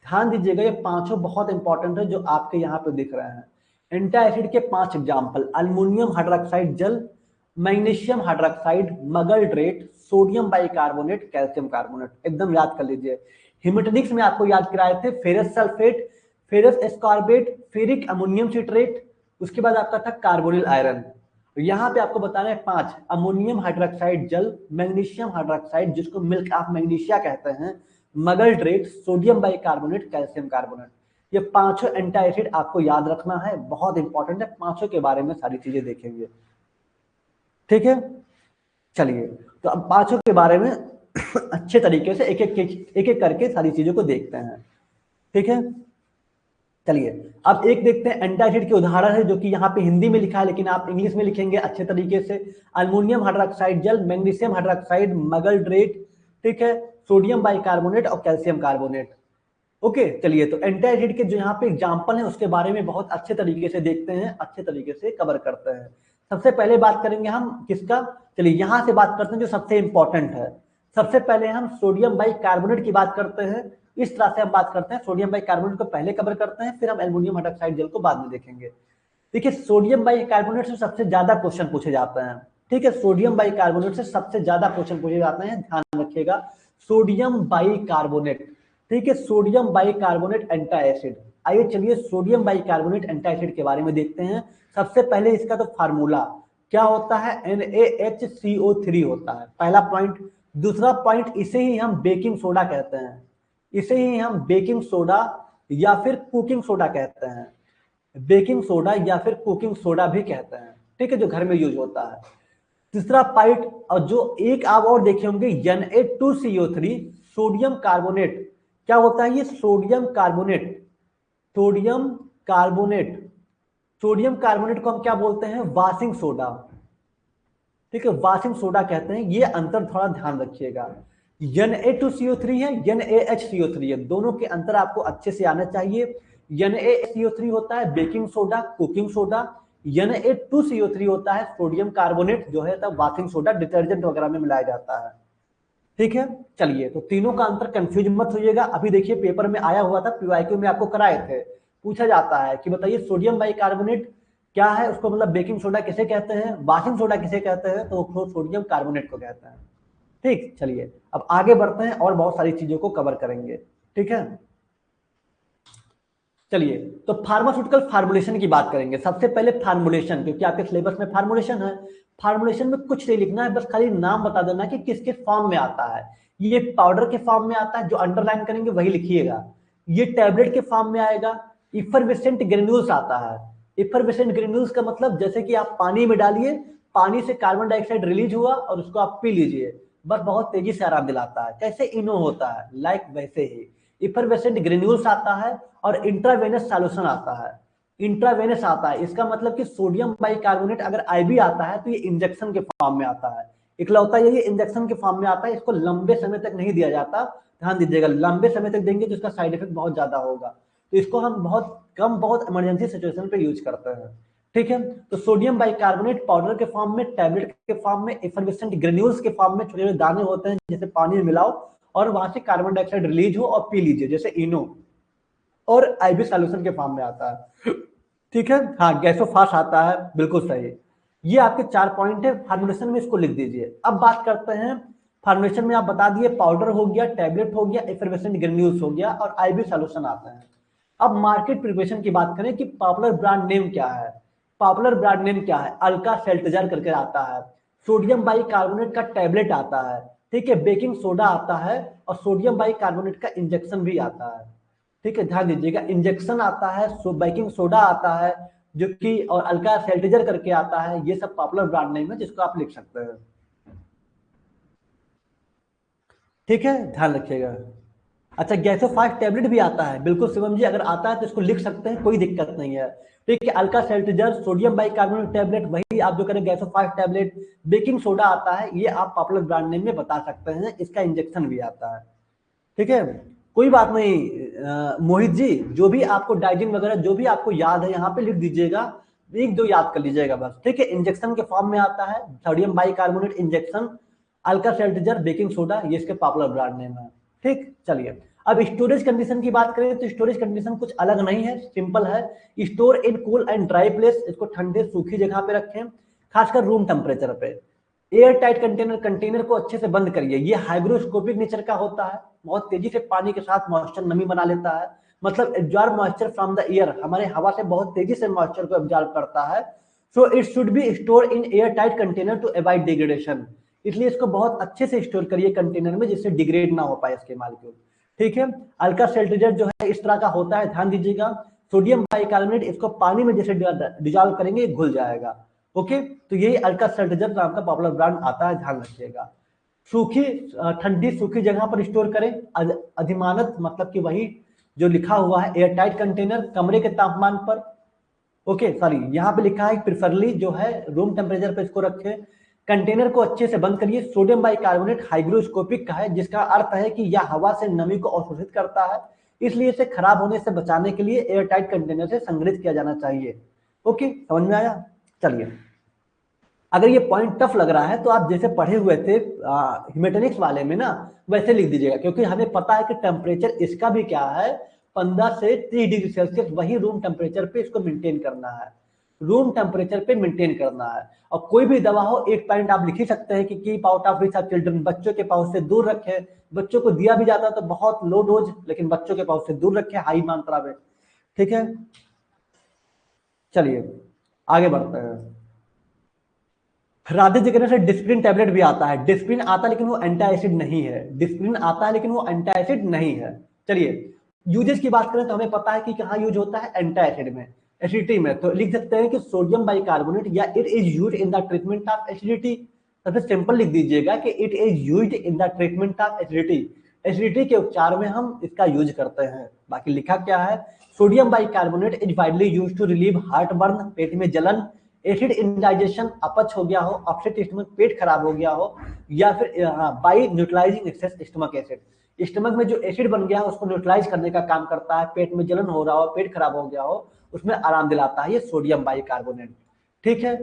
ध्यान दीजिएगा, ये पांचों बहुत इंपॉर्टेंट है जो आपके यहाँ पे दिख रहे हैं। एंटी एसिड के 5 examples: aluminium hydroxide gel, magnesium hydroxide, magaldrate, sodium bicarbonate, calcium carbonate. एकदम याद कर लीजिए। हिमेटिनिक्स में आपको याद कराए थे ferrous sulphate, ferrous ascorbate, ferric ammonium citrate, उसके बाद आपका था कार्बोनिल आयरन। यहाँ पे आपको बताना है 5: ammonium hydroxide gel, magnesium hydroxide जिसको मिल्क ऑफ मैग्नीशिया कहते हैं, मगलड्रेट, सोडियम बाइकार्बोनेट, कैल्शियम कार्बोनेट। ये पांचों एंटी एसिड आपको याद रखना है, बहुत इंपॉर्टेंट है। पांचों के बारे में सारी चीजें देखेंगे। ठीक है, चलिए, तो अब पांचों के बारे में अच्छे तरीके से एक एक करके सारी चीजों को देखते हैं। ठीक है, चलिए अब एक देखते हैं एंटी एसिड के उदाहरण है, जो कि यहाँ पे हिंदी में लिखा है, लेकिन आप इंग्लिश में लिखेंगे अच्छे तरीके से। Aluminium hydroxide gel, magnesium hydroxide, मगलड्रेट, ठीक है, सोडियम बाइकार्बोनेट और कैल्शियम कार्बोनेट। ओके, चलिए, तो एंटी एसिड के जो यहाँ पे एग्जाम्पल है उसके बारे में बहुत अच्छे तरीके से देखते हैं, अच्छे तरीके से कवर करते हैं। सबसे पहले बात करेंगे हम किसका? चलिए यहां से बात करते हैं जो सबसे इंपॉर्टेंट है। सबसे पहले हम सोडियम बाइकार्बोनेट की बात करते हैं। इस तरह से हम बात करते हैं, सोडियम बाइकार्बोनेट को पहले कवर करते हैं, फिर हम एल्युमिनियम हाइड्रोक्साइड जल को बाद में देखेंगे। देखिए, सोडियम बाइकार्बोनेट से सबसे ज्यादा क्वेश्चन पूछे जाते हैं। ठीक है, सोडियम बाइकार्बोनेट से सबसे ज्यादा क्वेश्चन पूछे जाते हैं, ध्यान रखिएगा। सोडियम बाइकार्बोनेट, ठीक है, सोडियम बाइकार्बोनेट एंटी एसिड। आइए चलिए सोडियम बाइकार्बोनेट एंटी एसिड के बारे में देखते हैं। सबसे पहले इसका तो फार्मूला क्या होता है, NaHCO3 होता है, पहला पॉइंट। दूसरा पॉइंट, इसे ही हम बेकिंग सोडा कहते हैं, इसे ही हम बेकिंग सोडा या फिर कुकिंग सोडा कहते हैं, बेकिंग सोडा या फिर कुकिंग सोडा भी कहते हैं। ठीक है, जो घर में यूज होता है। तीसरा पॉइंट, और जो एक आप और देखे होंगे, Na2CO3, सोडियम कार्बोनेट। क्या होता है ये? Sodium carbonate, sodium carbonate, sodium carbonate को हम क्या बोलते हैं? Washing soda. ठीक है, वाशिंग सोडा कहते हैं। ये अंतर थोड़ा ध्यान रखिएगा। Na2CO3 है, NaHCO3 है, दोनों के अंतर आपको अच्छे से आना चाहिए। NaHCO3 होता है baking soda, cooking soda. Na2CO3 होता है सोडियम कार्बोनेट, जो है तब वाशिंग सोडा, डिटर्जेंट वगैरह में मिलाया जाता है। ठीक है, चलिए, तो तीनों का अंतर कंफ्यूज मत होइएगा। अभी देखिए पेपर में आया हुआ था, PYQ में आपको कराए थे। पूछा जाता है कि बताइए सोडियम बाइकार्बोनेट क्या है, उसको मतलब बेकिंग सोडा किसे कहते हैं, वाशिंग सोडा किसे कहते हैं, तो वो सोडियम कार्बोनेट को कहते हैं। ठीक, चलिए अब आगे बढ़ते हैं और बहुत सारी चीजों को कवर करेंगे। ठीक है, चलिए, तो फार्मास्यूटिकल फार्मुलेशन की बात करेंगे। सबसे पहले फार्मुलेशन, क्योंकि आपके सिलेबस में फार्मुलेशन है। फार्मुलेशन में कुछ नहीं लिखना है, बस खाली नाम बता देना कि किस किस फॉर्म में आता है। ये पाउडर के फॉर्म में आता है, जो अंडरलाइन करेंगे वही लिखिएगा। ये टैबलेट के फॉर्म में आएगा। इफरवेसेंट ग्रेन्यूल्स आता है। इफरवेसेंट ग्रेन्यूल्स का मतलब जैसे कि आप पानी में डालिए, पानी से कार्बन डाइऑक्साइड रिलीज हुआ और उसको आप पी लीजिए, बस बहुत तेजी से आराम दिलाता है। कैसे इनो होता है, लाइक वैसे ही इफरवेसेंट ग्रेन्यूल्स आता है। और इंट्रावेनस सॉल्यूशन आता है, इंट्रावेनस आता है, इसका मतलब कि सोडियम बाइकार्बोनेट अगर आईवी आता है तो ये इंजेक्शन के फॉर्म में आता है। इकलौता ये इंजेक्शन के फॉर्म में आता है, इसको लंबे समय तक नहीं दिया जाता। ध्यान दीजिएगा, लंबे समय तक देंगे तो इसका साइड इफेक्ट बहुत ज्यादा होगा, तो इसको हम बहुत कम, बहुत इमरजेंसी सिचुएशन पे यूज करते हैं। ठीक है। तो सोडियम बाइकार्बोनेट पाउडर के फॉर्म में, टैबलेट के फॉर्म में, एफरवेसेंट ग्रेन्यूल्स के फॉर्म में छोटे छोटे दाने होते हैं, जैसे पानी में मिलाओ और वहां से कार्बन डाइऑक्साइड रिलीज हो और पी लीजिए, जैसे इनो, और आईवी सॉल्यूशन के फॉर्म में आता है। ठीक है, हाँ गैसोफास्ट आता है, बिल्कुल सही। ये आपके 4 पॉइंट है, फॉर्मुलेशन में इसको लिख दीजिए। अब बात करते हैं फॉर्मुलेशन में, आप बता दिए पाउडर हो गया, टैबलेट हो गया, एफरवेसेंट ग्रेन्यूल्स हो गया और आईवी सॉल्यूशन आता है। अब मार्केट प्रिपरेशन की बात करें कि पॉपुलर ब्रांड नेम क्या है। पॉपुलर ब्रांड नेम क्या है, अल्का सेल्टजर करके आता है, सोडियम बाइकार्बोनेट का टैबलेट आता है, ठीक है, बेकिंग सोडा आता है और सोडियम बाइकार्बोनेट का इंजेक्शन भी आता है। ठीक है, ध्यान दीजिएगा, इंजेक्शन आता है, बेकिंग सोडा आता है जो कि, और अल्का सेल्टिजर करके आता है। ये सब पॉपुलर ब्रांड नेम है जिसको आप लिख सकते हैं। ठीक है, ध्यान रखिएगा। अच्छा, गैसोफास्ट टैबलेट भी आता है, बिल्कुल शिवम जी, अगर आता है तो इसको लिख सकते हैं, कोई दिक्कत नहीं है। ठीक है, अल्का सेल्टिजर, सोडियम बाइकार्बोनेट टैबलेट, वही आप जो करें गैसोफास्ट टैबलेट, बेकिंग सोडा आता है, ये आप पॉपुलर ब्रांड नेम में बता सकते हैं। इसका इंजेक्शन भी आता है। ठीक है, कोई बात नहीं मोहित जी, जो भी आपको डाइजिन वगैरह जो भी आपको याद है यहाँ पे लिख दीजिएगा, एक दो याद कर लीजिएगा बस। ठीक है, इंजेक्शन के फॉर्म में आता है, sodium bicarbonate injection, Alka Seltzer, baking soda, ये इसके पॉपुलर ब्रांड नेम है। ठीक, चलिए अब स्टोरेज कंडीशन की बात करें तो स्टोरेज कंडीशन कुछ अलग नहीं है, सिंपल है। Store in cool and dry place, इसको ठंडे सूखी जगह पे रखें, खासकर रूम टेम्परेचर पे। एयर टाइट कंटेनर, कंटेनर को अच्छे से बंद करिए। ये हाइग्रोस्कोपिक नेचर का होता है, बहुत तेजी से पानी के साथ मॉइस्चर नमी बना लेता है, मतलब absorb moisture from the air, हमारे हवा से बहुत तेजी से मॉइस्चर को एब्जॉर्ब करता है। So it should be store in airtight container to avoid degradation, इसलिए इसको बहुत अच्छे से स्टोर करिए कंटेनर में, जिससे डिग्रेड ना हो पाए इसके मालिक्यूल। ठीक है, अल्का सेल्टिजर जो है इस तरह का होता है, ध्यान दीजिएगा। सोडियम बाइकार्बोनेट, इसको पानी में जैसे डिजॉल्व करेंगे घुल जाएगा। ओके, तो यही अल्का सेल्टिजर नाम का पॉपुलर ब्रांड आता है, ध्यान रखिएगा। सूखी, ठंडी सूखी जगह पर स्टोर करें, अधिमानत मतलब कि वही जो लिखा हुआ है, एयर टाइट कंटेनर, कमरे के तापमान पर। ओके सॉरी, यहाँ पे लिखा है प्रिफरली जो है रूम टेम्परेचर पे इसको रखें। कंटेनर को अच्छे से बंद करिए। सोडियम बाइकार्बोनेट हाइग्रोस्कोपिक का है, जिसका अर्थ है कि यह हवा से नमी को अवशोषित करता है, इसलिए इसे खराब होने से बचाने के लिए एयर टाइट कंटेनर से संग्रहित किया जाना चाहिए। ओके, समझ में आया? चलिए, अगर ये पॉइंट टफ लग रहा है तो आप जैसे पढ़े हुए थे हीमेटेनिक्स वाले में ना, वैसे लिख दीजिएगा, क्योंकि हमें पता है कि टेम्परेचर इसका भी क्या है, 15 से 30 डिग्री सेल्सियस, वही रूम टेम्परेचर पे इसको मेंटेन करना है, रूम टेम्परेचर पे मेंटेन करना है। और कोई भी दवा हो, एक पॉइंट आप लिख ही सकते हैं कि keep out of reach of children, बच्चों के पास से दूर रखें। बच्चों को दिया भी जाता है तो बहुत लो डोज, लेकिन बच्चों के पास से दूर रखें हाई मात्रा में। ठीक है, चलिए आगे बढ़ते हैं। राधे जी कहने से डिस्प्रिन टैबलेट भी आता है, डिस्प्रिन आता है लेकिन वो एंटी एसिड नहीं है, डिस्प्रिन आता है लेकिन वो एंटी एसिड नहीं है। चलिए, यूजेस की बात करें तो हमें पता है कि कहाँ यूज होता है, एंटी एसिड में, एसिडिटी में। तो लिख सकते हैं कि सोडियम बाइकार्बोनेट या it is used in the treatment of acidity. सबसे सिंपल लिख दीजिएगा कि it is used in the treatment of acidity, acidity के उपचार में हम इसका यूज करते हैं। बाकी लिखा क्या है, sodium bicarbonate is widely used to relieve heart burn, पेट में जलन, एसिड इंडाइजेशन, अपच हो गया हो, अपसेट स्टमक, पेट खराब हो गया हो, या फिर by neutralising excess stomach acid, stomach में जो एसिड बन गया है उसको न्यूट्रलाइज करने का काम करता है, पेट में जलन हो रहा हो, पेट खराब हो गया हो, उसमें आराम दिलाता है ये सोडियम बाइकार्बोनेट। ठीक है,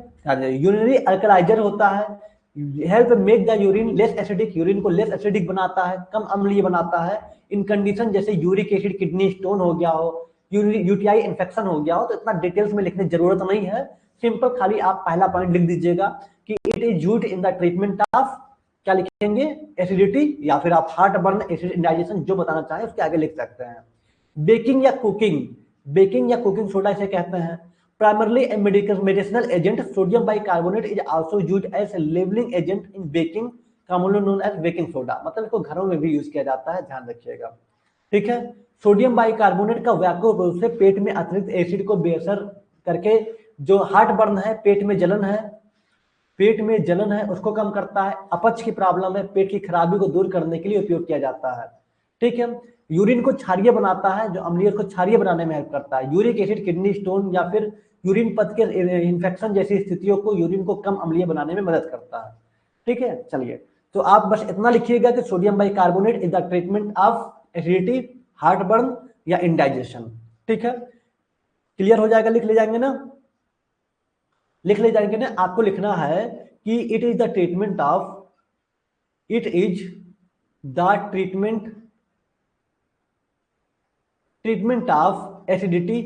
यूरिनरी अल्कलाइजर होता है, help make the urine less acidic, urine को लेस एसिडिक बनाता है, कम अम्लीय बनाता है। इन कंडीशन जैसे यूरिक एसिड किडनी स्टोन हो गया हो, यूटीआई इन्फेक्शन हो गया हो, तो इतना डिटेल्स में लिखने की जरूरत नहीं है, सिंपल खाली आप पहला पॉइंट लिख दीजिएगा कि it is used in the treatment of, क्या लिखेंगे, एसिडिटी, या फिर आप हार्ट बर्न, एसिड इंडाइजेशन, जो बताना चाहें उसके आगे लिख सकते हैं। बेकिंग या कुकिंग, बेकिंग या कुकिंग सोडा इसे कहते हैं। Primarily a medicinal agent, sodium bicarbonate is also used as levelling agent in baking, commonly known as baking soda, मतलब इसको घरों में भी यूज किया जाता है, ध्यान रखिएगा। ठीक है, सोडियम बाइकार्बोनेट का व्यापक रूप से पेट में अतिरिक्त एसिड को बेअसर करके, जो हार्ट बर्न है, पेट में जलन है, पेट में जलन है उसको कम करता है, अपच की प्रॉब्लम है, पेट की खराबी को दूर करने के लिए उपयोग किया जाता है। ठीक है, यूरिन को क्षारीय बनाता है, जो अम्लीय को क्षारीय बनाने में हेल्प करता है। यूरिक एसिड, किडनी स्टोन या फिर यूरिन पथ के इन्फेक्शन जैसी स्थितियों को यूरिन को कम अम्लीय बनाने में मदद करता है। ठीक है, चलिए, तो आप बस इतना लिखिएगा कि sodium bicarbonate is the treatment of acidity, heart burn या इंडाइजेशन। ठीक है, क्लियर हो जाएगा, लिख ले जाएंगे ना? लिख ले जाएंगे ना, आपको लिखना है कि it is the treatment of, it is the treatment of acidity.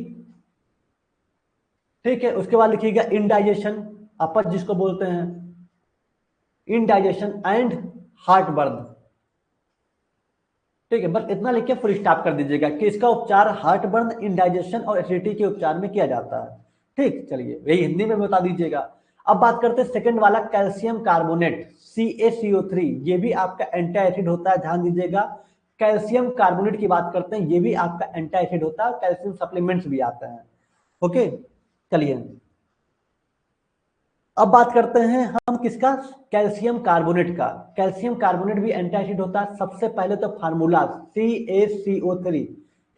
ठीक है, उसके बाद लिखिएगा इंडाइजेशन, अपच जिसको बोलते हैं, इंडाइजेशन एंड हार्ट बर्न। ठीक है, बस इतना लिख के फुल स्टॉप कर दीजिएगा कि इसका उपचार हार्ट बर्न, इंडाइजेशन और एसिडिटी के उपचार में किया जाता है। ठीक, चलिए यही हिंदी में बता दीजिएगा। अब बात करते हैं सेकंड वाला, कैल्शियम कार्बोनेट CaCO3, ये भी आपका एंटी एसिड होता है, ध्यान दीजिएगा। कैल्शियम कार्बोनेट की बात करते हैं, ये भी आपका एंटी एसिड होता है, कैल्शियम सप्लीमेंट्स भी आते हैं। ओके, चलिए अब बात करते हैं हम किसका, कैल्शियम कार्बोनेट का। कैल्शियम कार्बोनेट भी एंटी एसिड होता है। सबसे पहले तो फार्मूला CaCO3,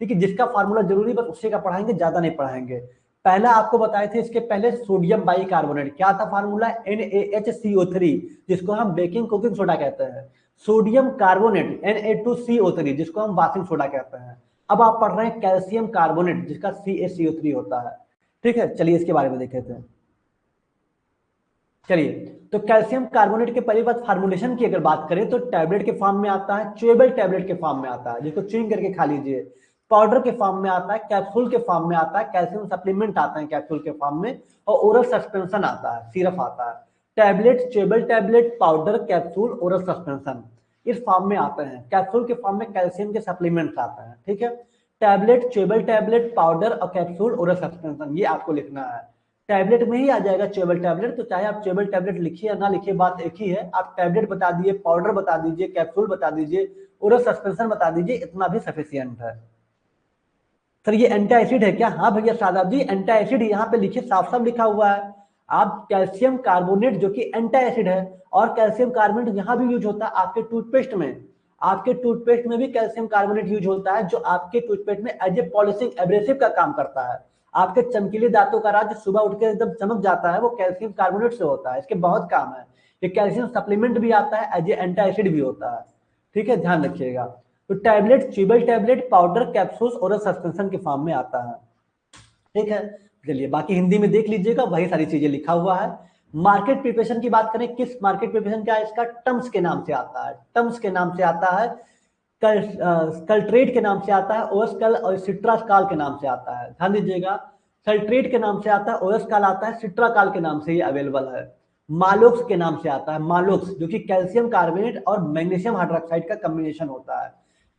ठीक है, जिसका फार्मूला जरूरी बस उसी का पढ़ाएंगे, ज्यादा नहीं पढ़ाएंगे। पहला आपको बताए थे इसके पहले सोडियम बाइकार्बोनेट, क्या था फार्मूला, NaHCO3, जिसको हम बेकिंग कोकिंग सोडा कहते हैं। सोडियम कार्बोनेट Na2CO3, जिसको हम वाशिंग सोडा कहते हैं। अब आप पढ़ रहे हैं कैल्शियम कार्बोनेट, जिसका CaCO3 होता है। ठीक है, चलिए इसके बारे में देखे थे। चलिए, तो कैल्शियम कार्बोनेट के पहली बात फार्मुलेशन की अगर बात करें तो टैबलेट के फॉर्म में आता है, च्यूएबल टैबलेट के फॉर्म में आता है, जिसको च्यूइंग करके खा लीजिए। पाउडर के फॉर्म में आता है, कैप्सूल के फॉर्म में आता है, कैल्शियम सप्लीमेंट आते हैं कैप्सूल के फॉर्म में, और ओरल सस्पेंशन आता है, सिरप आता है। Tablet, chewable tablet, powder, capsule, oral suspension, इस फॉर्म में आते हैं। कैप्सूल के फॉर्म में कैल्शियम के सप्लीमेंट्स आते हैं। ठीक है, टैबलेट, च्यूएबल टैबलेट, पाउडर और कैप्सूल, ओरल सस्पेंशन, ये आपको लिखना है। टैबलेट में ही आ जाएगा च्यूएबल टैबलेट, तो चाहे आप च्यूएबल टैबलेट लिखिए या ना लिखिए, बात एक ही है। आप टैबलेट बता दीजिए, पाउडर बता दीजिए, कैप्सूल बता दीजिए, ओरल सस्पेंशन बता दीजिए, इतना भी सफिशिएंट है। सर ये एंटी एसिड है क्या? हाँ भैया शादाब जी, एंटी एसिड यहाँ पे लिखिए, साफ साफ लिखा हुआ है। आप कैल्शियम कार्बोनेट जो कि एंटी एसिड है, और कैल्शियम कार्बोनेट यहाँ भी यूज होता है आपके टूथपेस्ट में। आपके टूथपेस्ट में भी कैल्शियम कार्बोनेट यूज होता है, जो आपके टूथपेस्ट में एज ए पॉलिशिंग एब्रेसिव का काम करता है। आपके चमकीले दांतों का राज सुबह उठ के एकदम चमक जाता है, वो कैल्शियम कार्बोनेट से होता है। इसके बहुत काम है। ये कैल्शियम सप्लीमेंट भी आता है, एज ए एंटी एसिड भी होता है। ठीक है, ध्यान रखिएगा। तो tablet, chewable tablet, powder, capsules, oral suspension के फॉर्म में आता है। ठीक है, चलिए बाकी हिंदी में देख लीजिएगा, वही सारी चीजें लिखा हुआ है। मार्केट प्रिपरेशन की बात करें, किस मार्केट प्रिपरेशन क्या है इसका, टम्स के नाम से आता है, टम्स के नाम से आता है, कल्ट्रेट के नाम से आता है, ओएसकल और सिट्राकाल के नाम से आता है। ध्यान दीजिएगा, सल्ट्रेट के नाम से आता है, ओएसकल आता है, सिट्राकाल के नाम से ये अवेलेबल है। मालोक्स के नाम से आता है, मालोक्स, जो कि कैल्शियम कार्बोनेट और मैग्नीशियम हाइड्रोक्साइड का कॉम्बिनेशन होता है।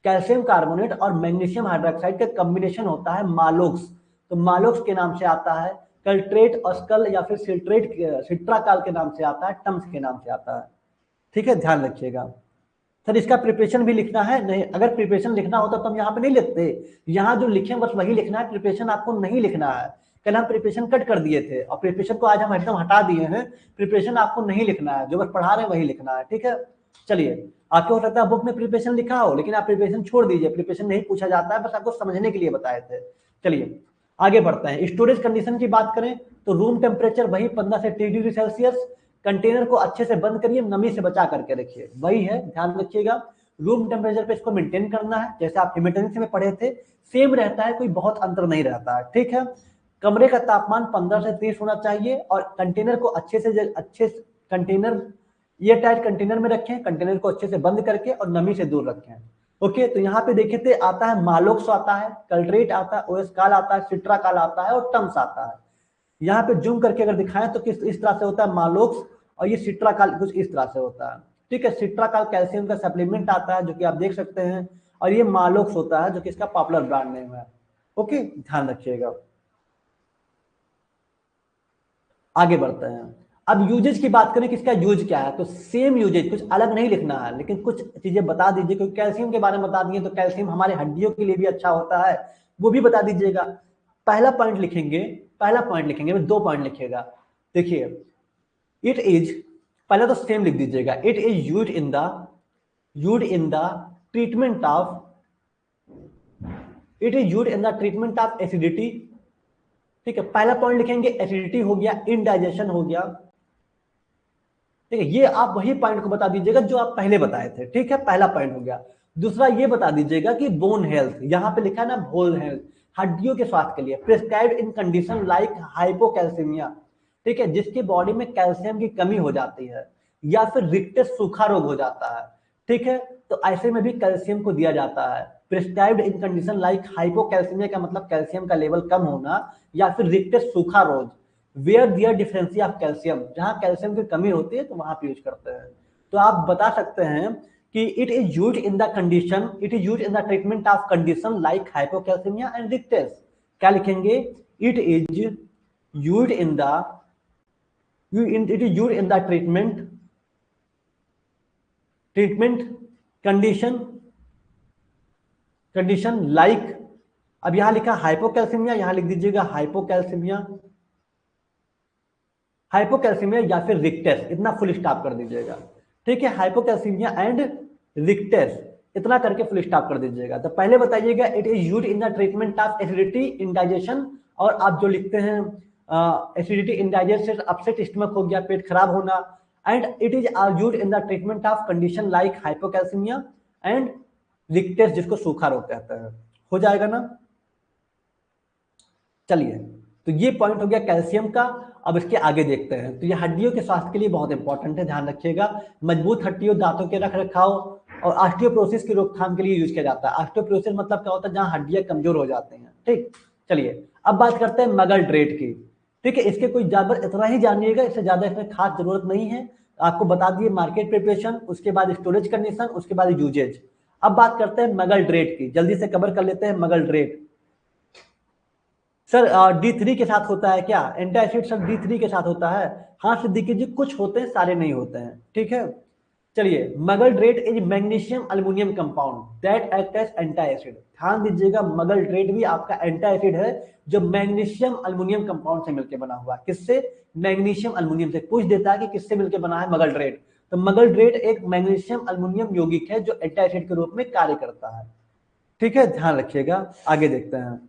कैल्शियम कार्बोनेट और मैग्नीशियम हाइड्रोक्साइड का कॉम्बिनेशन होता है मालोक्स, तो मालोक्स के नाम से आता है। कल्ट्रेट, ऑस्कल या फिर सिल्ट्रेट, सिट्राकाल के नाम से आता है, टम्स के नाम से आता है। ठीक है, ध्यान रखिएगा। सर इसका प्रिपरेशन भी लिखना है? नहीं, अगर प्रिपरेशन लिखना होता तो हम यहाँ पे नहीं लिखते, यहाँ जो लिखे बस वही लिखना है, प्रिपरेशन आपको नहीं लिखना है। कल हम प्रिपरेशन कट कर दिए थे और प्रिपरेशन को आज हम एकदम हटा दिए हैं। प्रिपरेशन आपको नहीं लिखना है, जो बस पढ़ा रहे हैं वही लिखना है। ठीक है, चलिए आपको हो सकता है बुक में प्रिपरेशन लिखा हो, लेकिन आप प्रिपरेशन छोड़ दीजिए, प्रिपरेशन नहीं पूछा जाता है, बस आपको समझने के लिए बताए थे। चलिए आगे बढ़ते हैं। स्टोरेज कंडीशन की बात करें तो रूम टेम्परेचर वही 15 से 30 डिग्री सेल्सियस। कंटेनर को अच्छे से बंद करिए, नमी से बचा करके रखिए, वही है, ध्यान रखिएगा। रूम टेम्परेचर पे इसको मेंटेन करना है, जैसे आप इमरजेंसी में पढ़े थे सेम रहता है, कोई बहुत अंतर नहीं रहता है। ठीक है, कमरे का तापमान 15 से 30 होना चाहिए, और कंटेनर को अच्छे कंटेनर, ये टाइट कंटेनर में रखें, कंटेनर को अच्छे से बंद करके और नमी से दूर रखें। ओके, तो यहाँ पे देखे थे आता है मालोक्स आता है, कल्ट्रेट आता है, ओएसकाल आता है, सिट्राकाल आता है और टम्स आता है। यहाँ पे जूम करके अगर दिखाएं तो किस इस तरह से होता है मालोक्स, और ये सिट्राकाल कुछ इस तरह से होता है। ठीक है, सिट्राकाल कैल्शियम का सप्लीमेंट आता है, जो कि आप देख सकते हैं, और ये मालोक्स होता है, जो कि इसका पॉपुलर ब्रांड नेम है। ओके, ध्यान रखिएगा। आगे बढ़ते हैं। अब यूजेज की बात करें, किसका यूज क्या है, तो सेम यूजेज, कुछ अलग नहीं लिखना है, लेकिन कुछ चीजें बता दीजिए, क्योंकि कैल्शियम के बारे में बता दिए तो कैल्शियम हमारे हड्डियों के लिए भी अच्छा होता है, वो भी बता दीजिएगा। पहला पॉइंट लिखेंगे, पहला पॉइंट लिखेंगे, 2 पॉइंट लिखिएगा। देखिए, इट इज, पहले तो सेम लिख दीजिएगा, it is used in the treatment of, it is used in the treatment of acidity. ठीक है, पहला पॉइंट लिखेंगे, एसिडिटी हो गया, इंडाइजेशन हो गया। ठीक है, ये आप वही पॉइंट को बता दीजिएगा जो आप पहले बताए थे। ठीक है, पहला पॉइंट हो गया। दूसरा ये बता दीजिएगा कि बोन हेल्थ, यहां पे लिखा है ना बोन हेल्थ, हड्डियों के स्वास्थ्य के लिए, प्रिस्क्राइब्ड इन कंडीशन लाइक हाइपोकैल्सीमिया। ठीक है, जिसकी बॉडी में कैल्शियम की कमी हो जाती है या फिर रिक्टस सूखा रोग हो जाता है, ठीक है, तो ऐसे में भी कैल्शियम को दिया जाता है। प्रिस्क्राइब्ड इन कंडीशन लाइक हाइपोकैल्सीमिया का मतलब कैल्शियम का लेवल कम होना, या फिर रिक्टस सूखा रोग, वेयर दियर डिफरेंसी ऑफ कैल्शियम, जहां कैल्शियम की कमी होती है तो वहां पे यूज करते हैं। तो आप बता सकते हैं कि it is used in the condition, it is used in the treatment of condition like hypocalcaemia and rictus. क्या लिखेंगे? It is used in the it is used in the treatment condition like, अब यहां लिखा hypocalcaemia, यहां लिख दीजिएगा hypocalcaemia या फिर रिक्टस, इतना फुल स्टॉप कर दीजिएगा, ठीक है, हाइपोकैल्सीमिया एंड रिक्टस इतना करके फुल स्टॉप कर दीजिएगा। तो पहले बताइएगा it is used in the treatment of acidity, indigestion, और आप जो लिखते हैं एसिडिटी, इंडाइजेशन, अपसेट स्टमक हो गया, पेट खराब होना, and it is used in the treatment of condition like hypocalcaemia and rictus, जिसको सूखा रोग कहते हैं। हो जाएगा ना? चलिए, तो ये पॉइंट हो गया कैल्शियम का। अब इसके आगे देखते हैं। तो ये हड्डियों के स्वास्थ्य के लिए बहुत इंपॉर्टेंट है, ध्यान रखिएगा। मजबूत हड्डियों, दांतों के रख रखाव और ऑस्टियोपोरोसिस की रोकथाम के लिए यूज किया जाता है। ऑस्टियोपोरोसिस मतलब क्या होता है? जहां हड्डियां कमजोर हो जाती हैं, ठीक। चलिए, अब बात करते हैं मगलड्रेट की, ठीक है। इसके कोई ज्यादा, इतना ही जानिएगा, इससे ज्यादा इसमें खास जरूरत नहीं है। आपको बता दिए मार्केट प्रिपरेशन, उसके बाद स्टोरेज कंडीशन, उसके बाद यूजेज। अब बात करते हैं मगलड्रेट की, जल्दी से कवर कर लेते हैं मगलड्रेट। सर D3 के साथ होता है क्या? एंटासिड सर D3 के साथ होता है? हाँ सिद्दीकी जी, कुछ होते हैं, सारे नहीं होते हैं, ठीक है। चलिए, magaldrate is magnesium aluminium compound that act as anti acid. ध्यान दीजिएगा, मगलड्रेट भी आपका एंटी एसिड है, जो मैग्नीशियम अल्युमिनियम कंपाउंड से मिलकर बना हुआ है। किससे? मैग्नीशियम अल्युमिनियम से। पूछ देता है कि किससे मिलकर बना है मगलड्रेट, तो मगलड्रेट एक मैग्नीशियम अल्युमिनियम यौगिक है जो एंटी एसिड के रूप में कार्य करता है, ठीक है, ध्यान रखिएगा। आगे देखते हैं।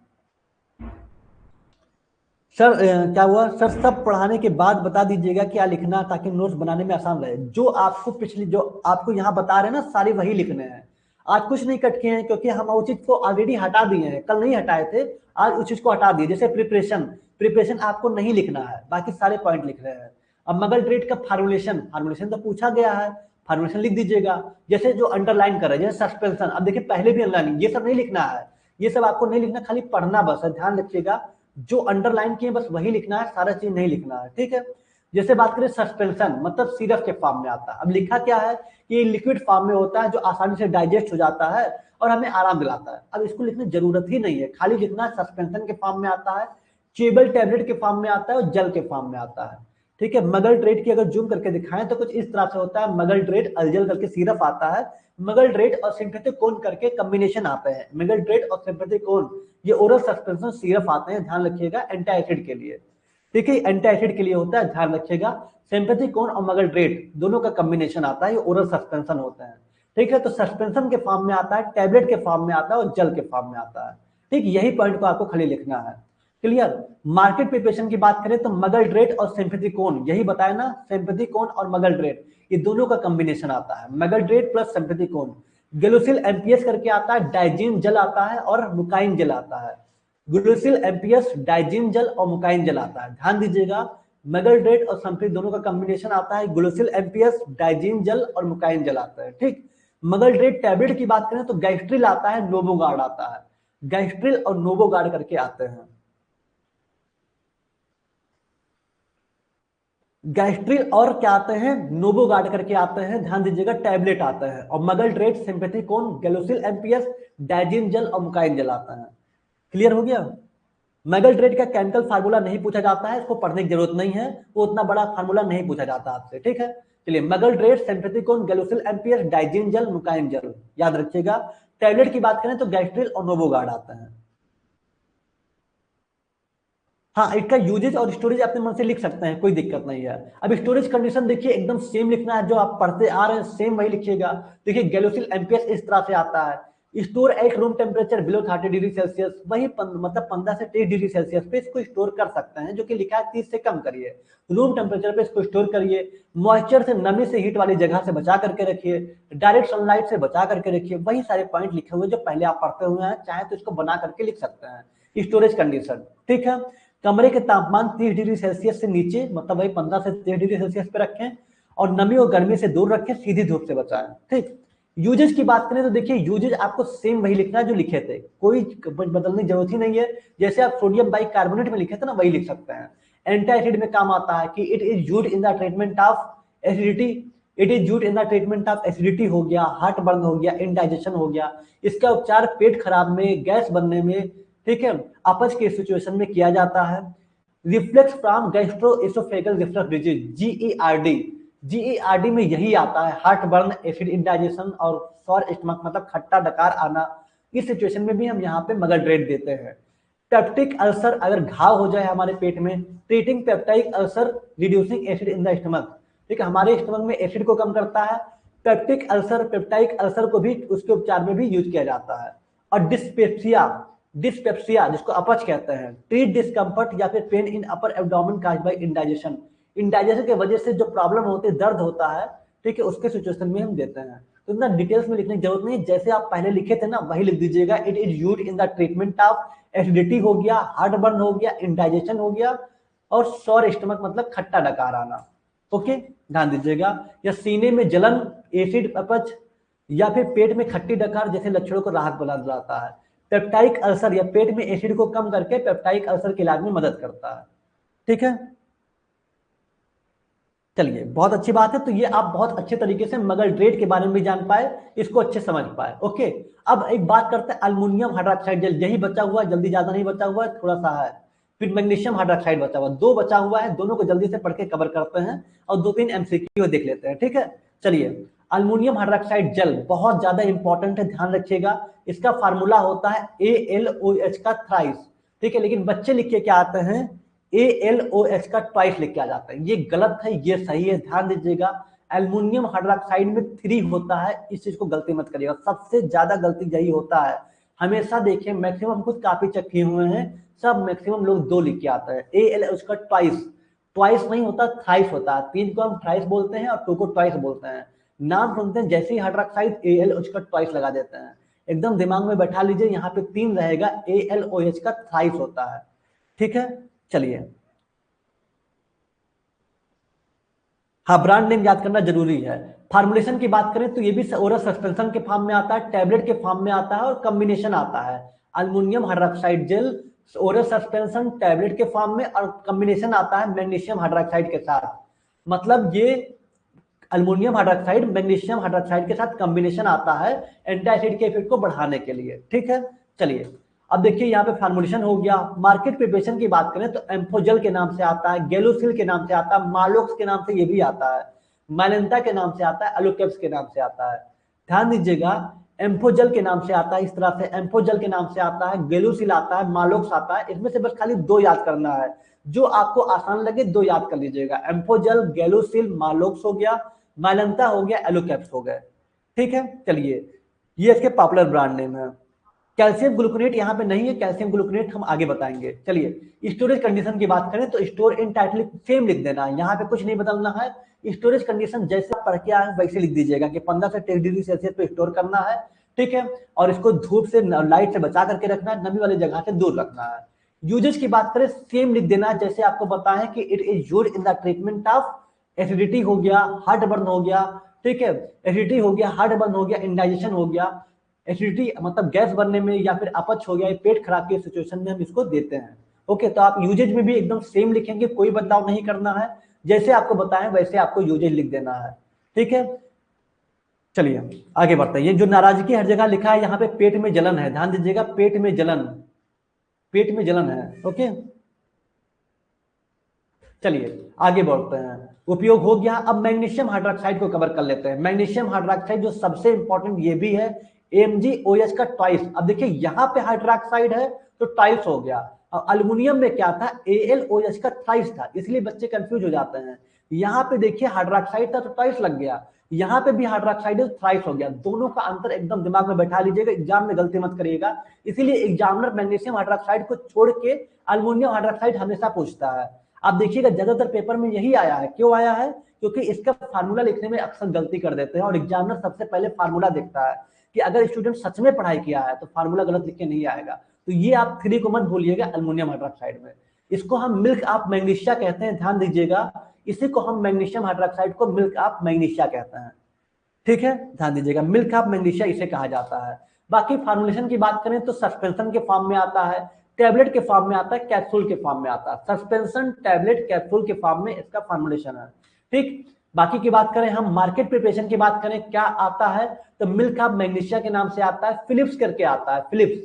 सर क्या हुआ? सर सब पढ़ाने के बाद बता दीजिएगा क्या लिखना, ताकि नोट्स बनाने में आसान रहे। जो आपको पिछली, जो आपको यहाँ बता रहे हैं ना, सारे वही लिखने हैं। आज कुछ नहीं कट किए हैं, क्योंकि हम उस चीज को ऑलरेडी हटा दिए हैं। कल नहीं हटाए थे, आज उस चीज को हटा दिए। जैसे प्रिपरेशन आपको नहीं लिखना है, बाकी सारे पॉइंट लिख रहे हैं। अब मगलड्रेट का फार्मुलेशन तो पूछा गया है, फार्मुलेशन लिख दीजिएगा। जैसे जो अंडरलाइन कर रहे हैं, जैसे सस्पेंशन, अब देखिए पहले भी अंडरलाइन, ये सब नहीं लिखना है, ये सब आपको नहीं लिखना, खाली पढ़ना बस है। ध्यान रखिएगा, जो अंडरलाइन किए बस वही लिखना है, सारा चीज नहीं लिखना है, ठीक है। जैसे बात करें सस्पेंशन, मतलब सिरप के फॉर्म में आता है। अब लिखा क्या है कि लिक्विड फॉर्म में होता है, जो आसानी से डाइजेस्ट हो जाता है और हमें आराम दिलाता है। अब इसको लिखने की जरूरत ही नहीं है, खाली लिखना है सस्पेंशन के फॉर्म में आता है, चेबल टैबलेट के फॉर्म में आता है और जल के फॉर्म में आता है, ठीक है। मगलड्रेट की अगर जूम करके दिखाएं तो कुछ इस तरह से होता है। मगलड्रेट अलजल करके सिरप आता है, मगलड्रेट और सिंथेटिकोन करके कॉम्बिनेशन आते हैं। मगलड्रेट और सिंथेटिकोन ये ओरल सस्पेंशन सिरप आते हैं, ध्यान रखिएगा, एंटी एसिड के लिए, ठीक है, एंटी एसिड के लिए होता है, ध्यान रखिएगा। सिंथेटिकोन और मगलड्रेट दोनों का कॉम्बिनेशन आता है, ये ओरल सस्पेंशन होते हैं, ठीक है। तो सस्पेंशन के फॉर्म में आता है, टैबलेट के फॉर्म में आता है और जल के फॉर्म में आता है, ठीक। यही पॉइंट को आपको खाली लिखना है, क्लियर। मार्केट प्रिपरेशन की बात करें तो मगलड्रेट और सिंथेटिकोन, यही बताया ना, सिंथेटिकोन और मगलड्रेट ये दोनों का कॉम्बिनेशन आता है, मगलड्रेट प्लस सिंथेटिकोन। ग्लूसिल एमपीएस करके आता है, डाइजीन जल आता है और मुकाइन जल आता है। ग्लूसिल एमपीएस, डाइजीन जल और मुकाइन जल आता है, ध्यान दीजिएगा। मगलड्रेट और सिंथेटिक दोनों का कॉम्बिनेशन आता है, ग्लूसिल एमपीएस, डाइजीन जल और मुकाइन जल आता है, ठीक। मगलड्रेट टैबलेट की बात करें तो गैस्ट्रिल आता है, नोवोगार्ड आता है, गैस्ट्रिल और नोवोगार्ड करके आते हैं। गैस्ट्रिल और क्या आते हैं? नोवोगार्ड करके आते हैं, ध्यान दीजिएगा, टैबलेट आता है। और मगलड्रेट, सिंथेटिकोन, ग्लूसिल एमपीएस, डाइजीन जल और मुकाइन जल आता है। क्लियर हो गया? मगलड्रेट का केमिकल फार्मूला नहीं पूछा जाता है, इसको पढ़ने की जरूरत नहीं है, वो उतना बड़ा फार्मूला नहीं पूछा जाता आपसे, ठीक है। चलिए, मगलड्रेट, सिंथेटिकोन, ग्लूसिल एमपीएस, डाइजीन जल, मुकाइन जल, याद रखिएगा। टैबलेट की बात करें तो गैस्ट्रिल और नोवोगार्ड आते हैं। हाँ, इसका यूजेज और स्टोरेज अपने मन से लिख सकते हैं, कोई दिक्कत नहीं है। अब स्टोरेज कंडीशन देखिए, एकदम सेम लिखना है, जो आप पढ़ते आ रहे हैं सेम वही लिखिएगा। देखिए, गैलोसिल एमपीएस इस तरह से आता है, store at room temperature below 30 degree Celsius, वही मतलब 15 से 30 डिग्री सेल्सियस पे इसको स्टोर कर सकते हैं, जो कि लिखा है 30 से कम करिए, रूम टेम्परेचर पे इसको स्टोर करिए। मॉइस्चर से, नमी से, हीट वाली जगह से बचा करके रखिए, डायरेक्ट सनलाइट से बचा करके रखिए, वही सारे पॉइंट लिखे हुए जो पहले आप पढ़ते हुए हैं, चाहे तो इसको बना करके लिख सकते हैं, स्टोरेज कंडीशन, ठीक है। कमरे के तापमान 30 डिग्री सेल्सियस से नीचे, मतलब वही 15 से 30 डिग्री सेल्सियस पे रखें, और नमी और गर्मी से दूर रखें, सीधी धूप से बचाएं। ठीक। यूजेज की बात करें तो देखिए यूजेज आपको सेम वही लिखना है जो लिखे थे, कोई बदलने की जरूरत ही नहीं है। जैसे आप सोडियम बाइकार्बोनेट में लिखे थे ना, वही लिख सकते हैं। एंटी एसिड में काम आता है कि it is used in the treatment of acidity, it is used in the treatment of acidity हो गया, हार्ट बर्न हो गया, इंडाइजेशन हो गया। इसका उपचार पेट खराब में, गैस बनने में, ठीक है, अपच के सिचुएशन में किया जाता है। Reflex from gastroesophageal reflux disease, GERD, GERD में यही आता है, हार्ट बर्न, एसिड इंडाइजेशन और सॉर स्टमक मतलब खट्टा डकार आना। इस सिचुएशन में भी हम यहाँ पे मगर ड्रेड देते हैं। पेप्टिक अल्सर, अगर घाव हो जाए हमारे पेट में, treating peptic ulcer reducing acid in the stomach, ठीक है, हमारे स्टमक में एसिड को कम करता है। पेप्टिक अल्सर, पेप्टाइक अल्सर को भी उसके उपचार में भी यूज किया जाता है। और डिस्पेप्सिया, डिस्पेप्सिया जिसको अपच कहते हैं, ट्रीट डिस्कम्फर्ट या फिर pain in upper abdomen caused by indigestion, indigestion की वजह से जो प्रॉब्लम होती है, दर्द होता है, ठीक है, उसके सिचुएशन में हम देते हैं। तो इतना डिटेल्स में लिखने की जरूरत नहीं, जैसे आप पहले लिखे थे ना वही लिख दीजिएगा। It is used in the treatment of acidity हो गया, हार्ट बर्न हो गया, इंडाइजेशन हो गया, और सॉर स्टमक मतलब खट्टा डकार आना। ओके, ध्यान दीजिएगा। या सीने में जलन, एसिड अपच, या फिर पेट में खट्टी डकार जैसे लक्षणों को राहत दिलाता है। पेप्टाइक अल्सर या पेट में एसिड को कम करके पेप्टाइक अल्सर के इलाज में मदद करता है। ठीक है, चलिए बहुत अच्छी बात है। तो ये आप बहुत अच्छे तरीके से मगर ड्रेड के बारे में भी जान पाए, इसको अच्छे समझ पाए। ओके, अब एक बात करते हैं अल्मुनियम हाइड्रोक्साइड जेल, यही बचा हुआ है, जल्दी ज्यादा नहीं बचा हुआ है, थोड़ा सा है। फिर मैग्नीशियम हाइड्रोक्साइड बचा हुआ, दो बचा हुआ है, दोनों को जल्दी से पढ़ के कवर करते हैं और 2-3 एमसीक्यू देख लेते हैं। ठीक है, चलिए अल्मुनियम हाइड्रोक्साइड जेल बहुत ज्यादा इंपॉर्टेंट है, ध्यान रखिएगा। इसका फार्मूला होता है ALOH का थ्राइस, ठीक है, लेकिन बच्चे लिख के क्या आते हैं, ALOH का ट्वाइस लिख के आ जाता है। ये गलत है, ये सही है, ध्यान दीजिएगा। एल्युमिनियम हाइड्रोक्साइड में 3 होता है, इस चीज को गलती मत करिएगा, सबसे ज्यादा गलती यही होता है। हमेशा देखिए, मैक्सिमम खुद काफी चेक किए हुए हैं, सब मैक्सिमम लोग 2 लिख के आता है। ALOH का ट्वाइस, ट्वाइस नहीं होता, थ्राइस होता है। 3 को हम थ्राइस बोलते हैं और 2 को ट्वाइस बोलते हैं। नाम सुनते हैं जैसे ही हाइड्रोक्साइड ALOH का ट्वाइस लगा देते हैं। एकदम दिमाग में बैठा लीजिए, यहाँ पे 3 रहेगा, ALOH का थ्राइस होता है। ठीक है, चलिए हाँ, ब्रांड नेम याद करना जरूरी है। फार्मुलेशन की बात करें तो ये भी ओरल सस्पेंशन के फॉर्म में आता है, टैबलेट के फॉर्म में आता है और कॉम्बिनेशन आता है। Aluminium hydroxide gel oral suspension, tablet के फॉर्म में, और कॉम्बिनेशन आता है मैग्नीशियम हाइड्रोक्साइड के साथ। मतलब ये अल्मुनियम हाइड्रोक्साइड मैग्नीशियम हाइड्रोक्साइड के साथ कॉम्बिनेशन आता है एंटासिड के इफेक्ट को बढ़ाने के लिए। ठीक है, चलिए अब देखिए यहाँ पे फार्मुलेशन हो गया। मार्केट प्रिपरेशन की बात करें तो एम्फोजल के नाम से आता है, गेलोसिल के नाम से आता है, मालोक्स के नाम से ये भी आता है, माइलेंटा के नाम से आता है, एलोकेप्स के नाम से आता है। ध्यान दीजिएगा, एम्फोजल के नाम से आता है, इस तरह से एम्फोजल के नाम से आता है, गेलोसिल आता है, मालोक्स आता है। इसमें से बस खाली 2 याद करना है, जो आपको आसान लगे 2 याद कर लीजिएगा। एम्फोजल, गेलोसिल, मालोक्स हो गया, माइलेंटा हो गया, एलोकेप्स हो गए। ठीक है, चलिए ये इसके पॉपुलर ब्रांड नेम है। कैल्शियम ग्लूकोनेट यहाँ पे नहीं है, कैल्शियम ग्लूकोनेट हम आगे बताएंगे। चलिए स्टोरेज कंडीशन की बात करें तो स्टोर इन टाइटली सेम लिख देना है, यहाँ पे कुछ नहीं बदलना है। स्टोरेज कंडीशन जैसे आप पढ़ के आए वैसे लिख दीजिएगा कि 15 से 23 डिग्री सेल्सियस पे स्टोर करना है। ठीक है, और इसको धूप से, लाइट से बचा करके रखना है, नमी वाली जगह से दूर रखना है। यूजेज की बात करें सेम लिख देना है, जैसे आपको बताएं कि it is used in the treatment of acidity हो गया, हार्ट बर्न हो गया, ठीक है, एसिडिटी हो गया, हार्ट बर्न हो गया, इंडाइजेशन हो गया। एसिडिटी मतलब गैस बनने में या फिर अपच हो गया, पेट खराब की सिचुएशन में हम इसको देते हैं। ओके, तो आप यूजेज में भी एकदम सेम लिखेंगे, कोई बदलाव नहीं करना है, जैसे आपको बताएं वैसे आपको यूजेज लिख देना है। ठीक है, चलिए आगे बढ़ते हैं। ये जो नाराजगी हर जगह लिखा है, यहाँ पे पेट में जलन है, ध्यान दीजिएगा, पेट में जलन, पेट में जलन है। ओके, चलिए आगे बढ़ते हैं। उपयोग हो गया, अब मैग्नीशियम हाइड्रोक्साइड को कवर कर लेते हैं। मैग्नीशियम हाइड्रोक्साइड जो सबसे इंपॉर्टेंट ये भी है, MgOH का ट्वाइस। अब देखिए यहाँ पे हाइड्रोक्साइड है तो ट्वाइस हो गया, और अल्युमिनियम में क्या था, AlOH का थ्राइस था, इसलिए बच्चे कंफ्यूज हो जाते हैं। यहाँ पे देखिए हाइड्रोक्साइड था तो ट्वाइस लग गया, यहाँ पे भी हाइड्रोक्साइड है तो थ्राइस हो गया। दोनों का अंतर एकदम दिमाग में बैठा लीजिएगा, एग्जाम में गलती मत करिएगा। इसीलिए एग्जामिनर मैग्नीशियम हाइड्रोक्साइड को छोड़ के अल्युमिनियम हाइड्रोक्साइड हमेशा पूछता है। आप देखिएगा ज्यादातर पेपर में यही आया है। क्यों आया है? क्योंकि इसका फार्मूला लिखने में अक्सर गलती कर देते हैं, और एग्जामिनर सबसे पहले फार्मूला देखता है कि अगर स्टूडेंट सच में पढ़ाई किया है तो फार्मूला गलत लिख के नहीं आएगा। तो ये आप 3 को मत भूलिएगा अल्युमिनियम हाइड्रोक्साइड में। इसको हम मिल्क ऑफ मैग्नीशिया कहते हैं, ध्यान दीजिएगा। इसी को हम मैग्नीशियम हाइड्रोक्साइड को मिल्क ऑफ मैग्नीशिया कहते हैं, ठीक है, ध्यान दीजिएगा, मिल्क ऑफ मैग्नीशिया इसे कहा जाता है। बाकी फॉर्मुलेशन की बात करें तो सस्पेंशन के फॉर्म में आता है, टैबलेट के फॉर्म में आता है, कैप्सूल के फॉर्म में आता है। सस्पेंशन, टैबलेट, कैप्सूल के फॉर्म में इसका फॉर्मुलेशन है, ठीक। बाकी की बात करें हम, मार्केट प्रिपरेशन की बात करें, क्या आता है तो मिल्क ऑफ मैग्नीशिया के नाम से आता है, फिलिप्स करके आता है, फिलिप्स,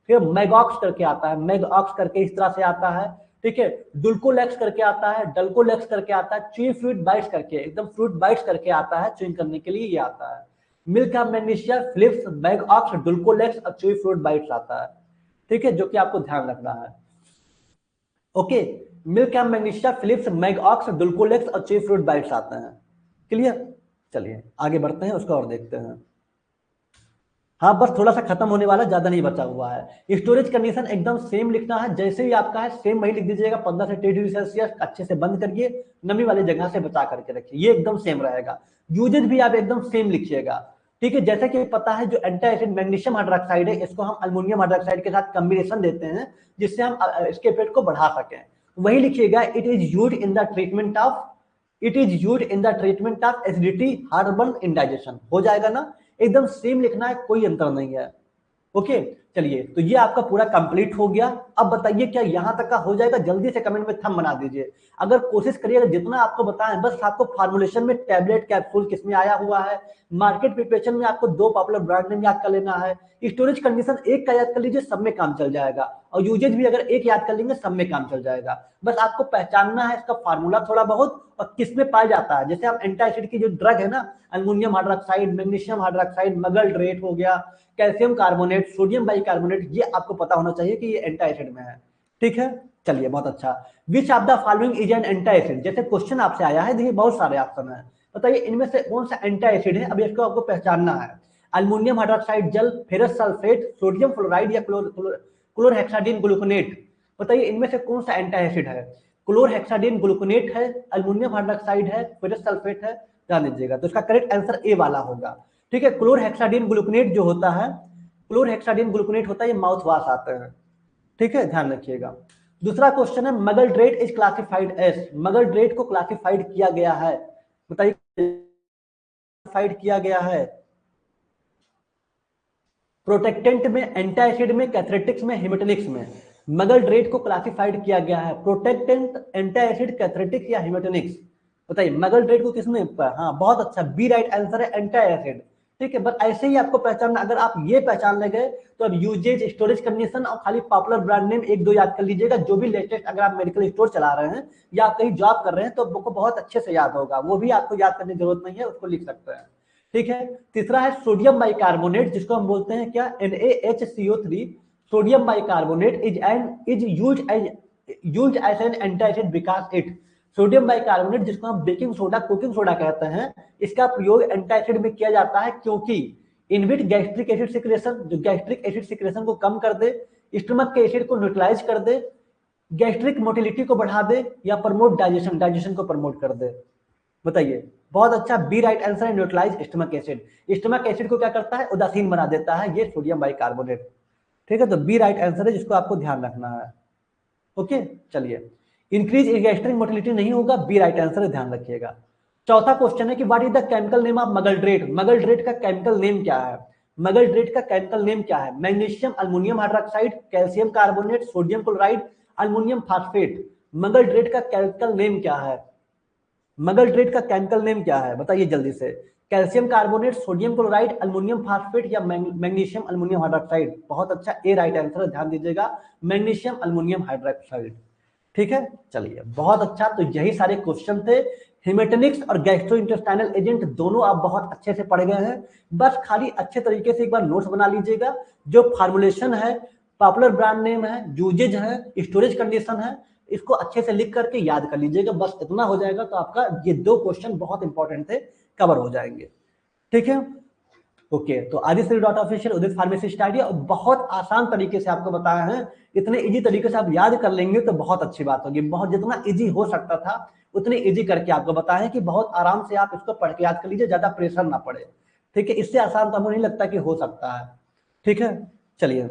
फिर मैगॉक्स करके आता है, मैगऑक्स करके इस तरह से आता है, ठीक है, डुल्कोलेक्स करके आता है, डल्कोलेक्स करके आता है, च्यूइंग फ्रूट बाइट्स करके, एकदम फ्रूट बाइट्स करके आता है, च्यूइंग करने के लिए ये आता है। Milk of magnesia, Phillips, Magox, Dulcolax और च्यूइंग फ्रूट बाइट्स आता है, ठीक है, जो कि आपको ध्यान रखना है। Okay, milk of magnesia, Phillips, Magox, Dulcolax और च्यूइंग फ्रूट बाइट्स आते हैं, क्लियर। चलिए आगे बढ़ते हैं, उसको और देखते हैं। हाँ बस थोड़ा सा खत्म होने वाला, ज्यादा नहीं बचा हुआ है। स्टोरेज कंडीशन एकदम सेम लिखना है, जैसे ही आपका है सेम वही लिख दीजिएगा। 15 से 30 डिग्री सेल्सियस, अच्छे से बंद करिए, नमी वाली जगह से बचा करके रखिए, ये एकदम सेम रहेगा। यूजेज भी आप एकदम सेम लिखिएगा, ठीक है। जैसे कि पता है जो एंटी एसिड मैग्नीशियम हाइड्रोक्साइड है, इसको हम अल्मोनियम हाइड्रोक्साइड के साथ कॉम्बिनेशन देते हैं, जिससे हम इसके इफेक्ट को बढ़ा सकें। वही लिखिएगा, it is used in the treatment of, it is used in the treatment of acidity, heartburn, indigestion. हो जाएगा ना, एकदम सेम लिखना है, कोई अंतर नहीं है। ओके, चलिए तो ये आपका पूरा कंप्लीट हो गया। अब बताइए क्या यहां तक का हो जाएगा? जल्दी से कमेंट में थंब बना दीजिए। अगर कोशिश करिएगा जितना आपको बताएं, बस आपको फार्मुलेशन में टैबलेट, कैप्सूल किसमें आया हुआ है, मार्केट प्रिपरेशन में आपको 2 पॉपुलर ब्रांड नेम याद कर लेना है, स्टोरेज कंडीशन एक का याद कर लीजिए, सब में काम चल जाएगा, और यूजेज भी अगर एक याद कर लेंगे सब में काम चल जाएगा। बस आपको पहचानना है इसका फार्मूला थोड़ा बहुत और किसमें पाया जाता है। जैसे आप एंटी एसिड की जो ड्रग है ना, अल्मोनियम हाइड्रोक्साइड, मैग्नीशियम हाइड्रोक्साइड, मगल्ड्रेट हो गया, कैल्शियम कार्बोनेट, सोडियम बाइकार्बोनेट, ये आपको पता होना चाहिए कि ये एंटी एसिड में है, ठीक है। चलिए बहुत अच्छा। Which of the following is an anti acid? जैसे क्वेश्चन आपसे आया है, देखिए बहुत सारे ऑप्शन है, बताइए इनमें से कौन सा एंटी एसिड है। अब इसको आपको पहचानना है। अल्मोनियम हाइड्रोक्साइड जल, फेरस सल्फेट, सोडियम फ्लोराइड या क्लोरहेक्साडीन ग्लूकोनेट। बताइए इनमें से कौन सा एंटी एसिड है? क्लोरहेक्साडीन ग्लूकोनेट है, अल्मोनियम हाइड्रोक्साइड है, फेरस सल्फेट है, ध्यान दीजिएगा। तो इसका करेक्ट आंसर ए वाला होगा, ठीक है। क्लोरहेक्साडीन ग्लूकोनेट जो होता है, क्लोरहेक्साडीन ग्लूकोनेट होता है, ये माउथ वॉश आते हैं, ठीक है, ध्यान रखिएगा। दूसरा क्वेश्चन है, मगल्ड्रेट इज क्लासिफाइड एज, मगल्ड्रेट को क्लासिफाइड किया गया है, बताइए क्लासिफाइड किया गया है प्रोटेक्टेंट में, एंटी एसिड में, कैथरेटिक्स में, हेमेटोनिक्स में। मगल्ड्रेट को क्लासिफाइड किया गया है प्रोटेक्टेंट, एंटी एसिड, कैथरेटिक्स या हेमेटोनिक्स। बताइए मगल्ड्रेट को किसमें? हाँ बहुत अच्छा, बी राइट आंसर है, एंटी एसिड, ठीक है। बस ऐसे ही आपको पहचानना, अगर आप ये पहचान ले गए तो अब यूजेज, स्टोरेज कंडीशन और खाली पॉपुलर ब्रांड नेम 1-2 याद कर लीजिएगा, जो भी लेटेस्ट। अगर आप मेडिकल स्टोर चला रहे हैं या आप कहीं जॉब कर रहे हैं तो आपको बहुत अच्छे से याद होगा, वो भी आपको याद करने की जरूरत नहीं है, उसको लिख सकते हैं, ठीक है। तीसरा है सोडियम बाइकार्बोनेट, जिसको हम बोलते हैं क्या, NaHCO3। Sodium bicarbonate is used as an anti acid because it, sodium bicarbonate जिसको हम बेकिंग सोडा, कुकिंग सोडा कहते हैं, इसका प्रयोग एंटी एसिड में किया जाता है क्योंकि इनहिबिट गैस्ट्रिक एसिड सिक्रेशन, जो गैस्ट्रिक एसिड सिक्रेशन को कम कर दे, स्टमक के एसिड को न्यूट्रलाइज कर दे, गैस्ट्रिक मोटिलिटी को बढ़ा दे, या प्रमोट डाइजेशन, डाइजेशन को प्रमोट कर दे। बताइए, बहुत अच्छा, बी राइट आंसर है, neutralise stomach acid. Stomach acid को क्या करता है? उदासीन बना देता है, ये सोडियम बाइकार्बोनेट, ठीक है। तो बी राइट आंसर है, जिसको आपको ध्यान रखना है, ओके। चलिए, इंक्रीज गैस्ट्रिक मोटिलिटी नहीं होगा, बी राइट आंसर है, ध्यान रखिएगा। चौथा क्वेश्चन है कि what is the chemical name of magaldrate? Magaldrate का केमिकल नेम क्या है? मगल्ड्रेट का केमिकल नेम क्या है? Magnesium aluminium hydroxide, calcium carbonate, sodium chloride, aluminium phosphate. Magaldrate का केमिकल नेम क्या है? मगल्ड्रेट का केमिकल नेम क्या है, बताइए जल्दी से। Calcium carbonate, sodium chloride, aluminium phosphate या मैग्नीशियम अल्मोनियम हाइड्रोक्साइड। बहुत अच्छा, ए राइट आंसर है, ध्यान दीजिएगा, मैग्नीशियम अल्मोनियम हाइड्रोक्साइड, ठीक है। चलिए बहुत अच्छा, तो यही सारे क्वेश्चन थे। हेमेटोनिक्स और गैस्ट्रोइंटेस्टाइनल एजेंट दोनों आप बहुत अच्छे से पढ़ गए हैं। बस खाली अच्छे तरीके से एक बार नोट्स बना लीजिएगा, जो फार्मुलेशन है, पॉपुलर ब्रांड नेम है, यूजेज है, स्टोरेज कंडीशन है, इसको अच्छे से लिख करके याद कर लीजिएगा। बस इतना हो जाएगा तो आपका ये 2 क्वेश्चन बहुत इंपॉर्टेंट थे, कवर हो जाएंगे, ठीक है। ओके, तो आदिश्री.ऑफिशियल उदित फार्मेसी स्टडी, बहुत आसान तरीके से आपको बताया है। इतने इजी तरीके से आप याद कर लेंगे तो बहुत अच्छी बात होगी। बहुत जितना इजी हो सकता था उतने इजी करके आपको बताया कि बहुत आराम से आप इसको पढ़ के याद कर लीजिए, ज्यादा प्रेशर ना पड़े, ठीक है। इससे आसान तो हमें नहीं लगता कि हो सकता है, ठीक है। चलिए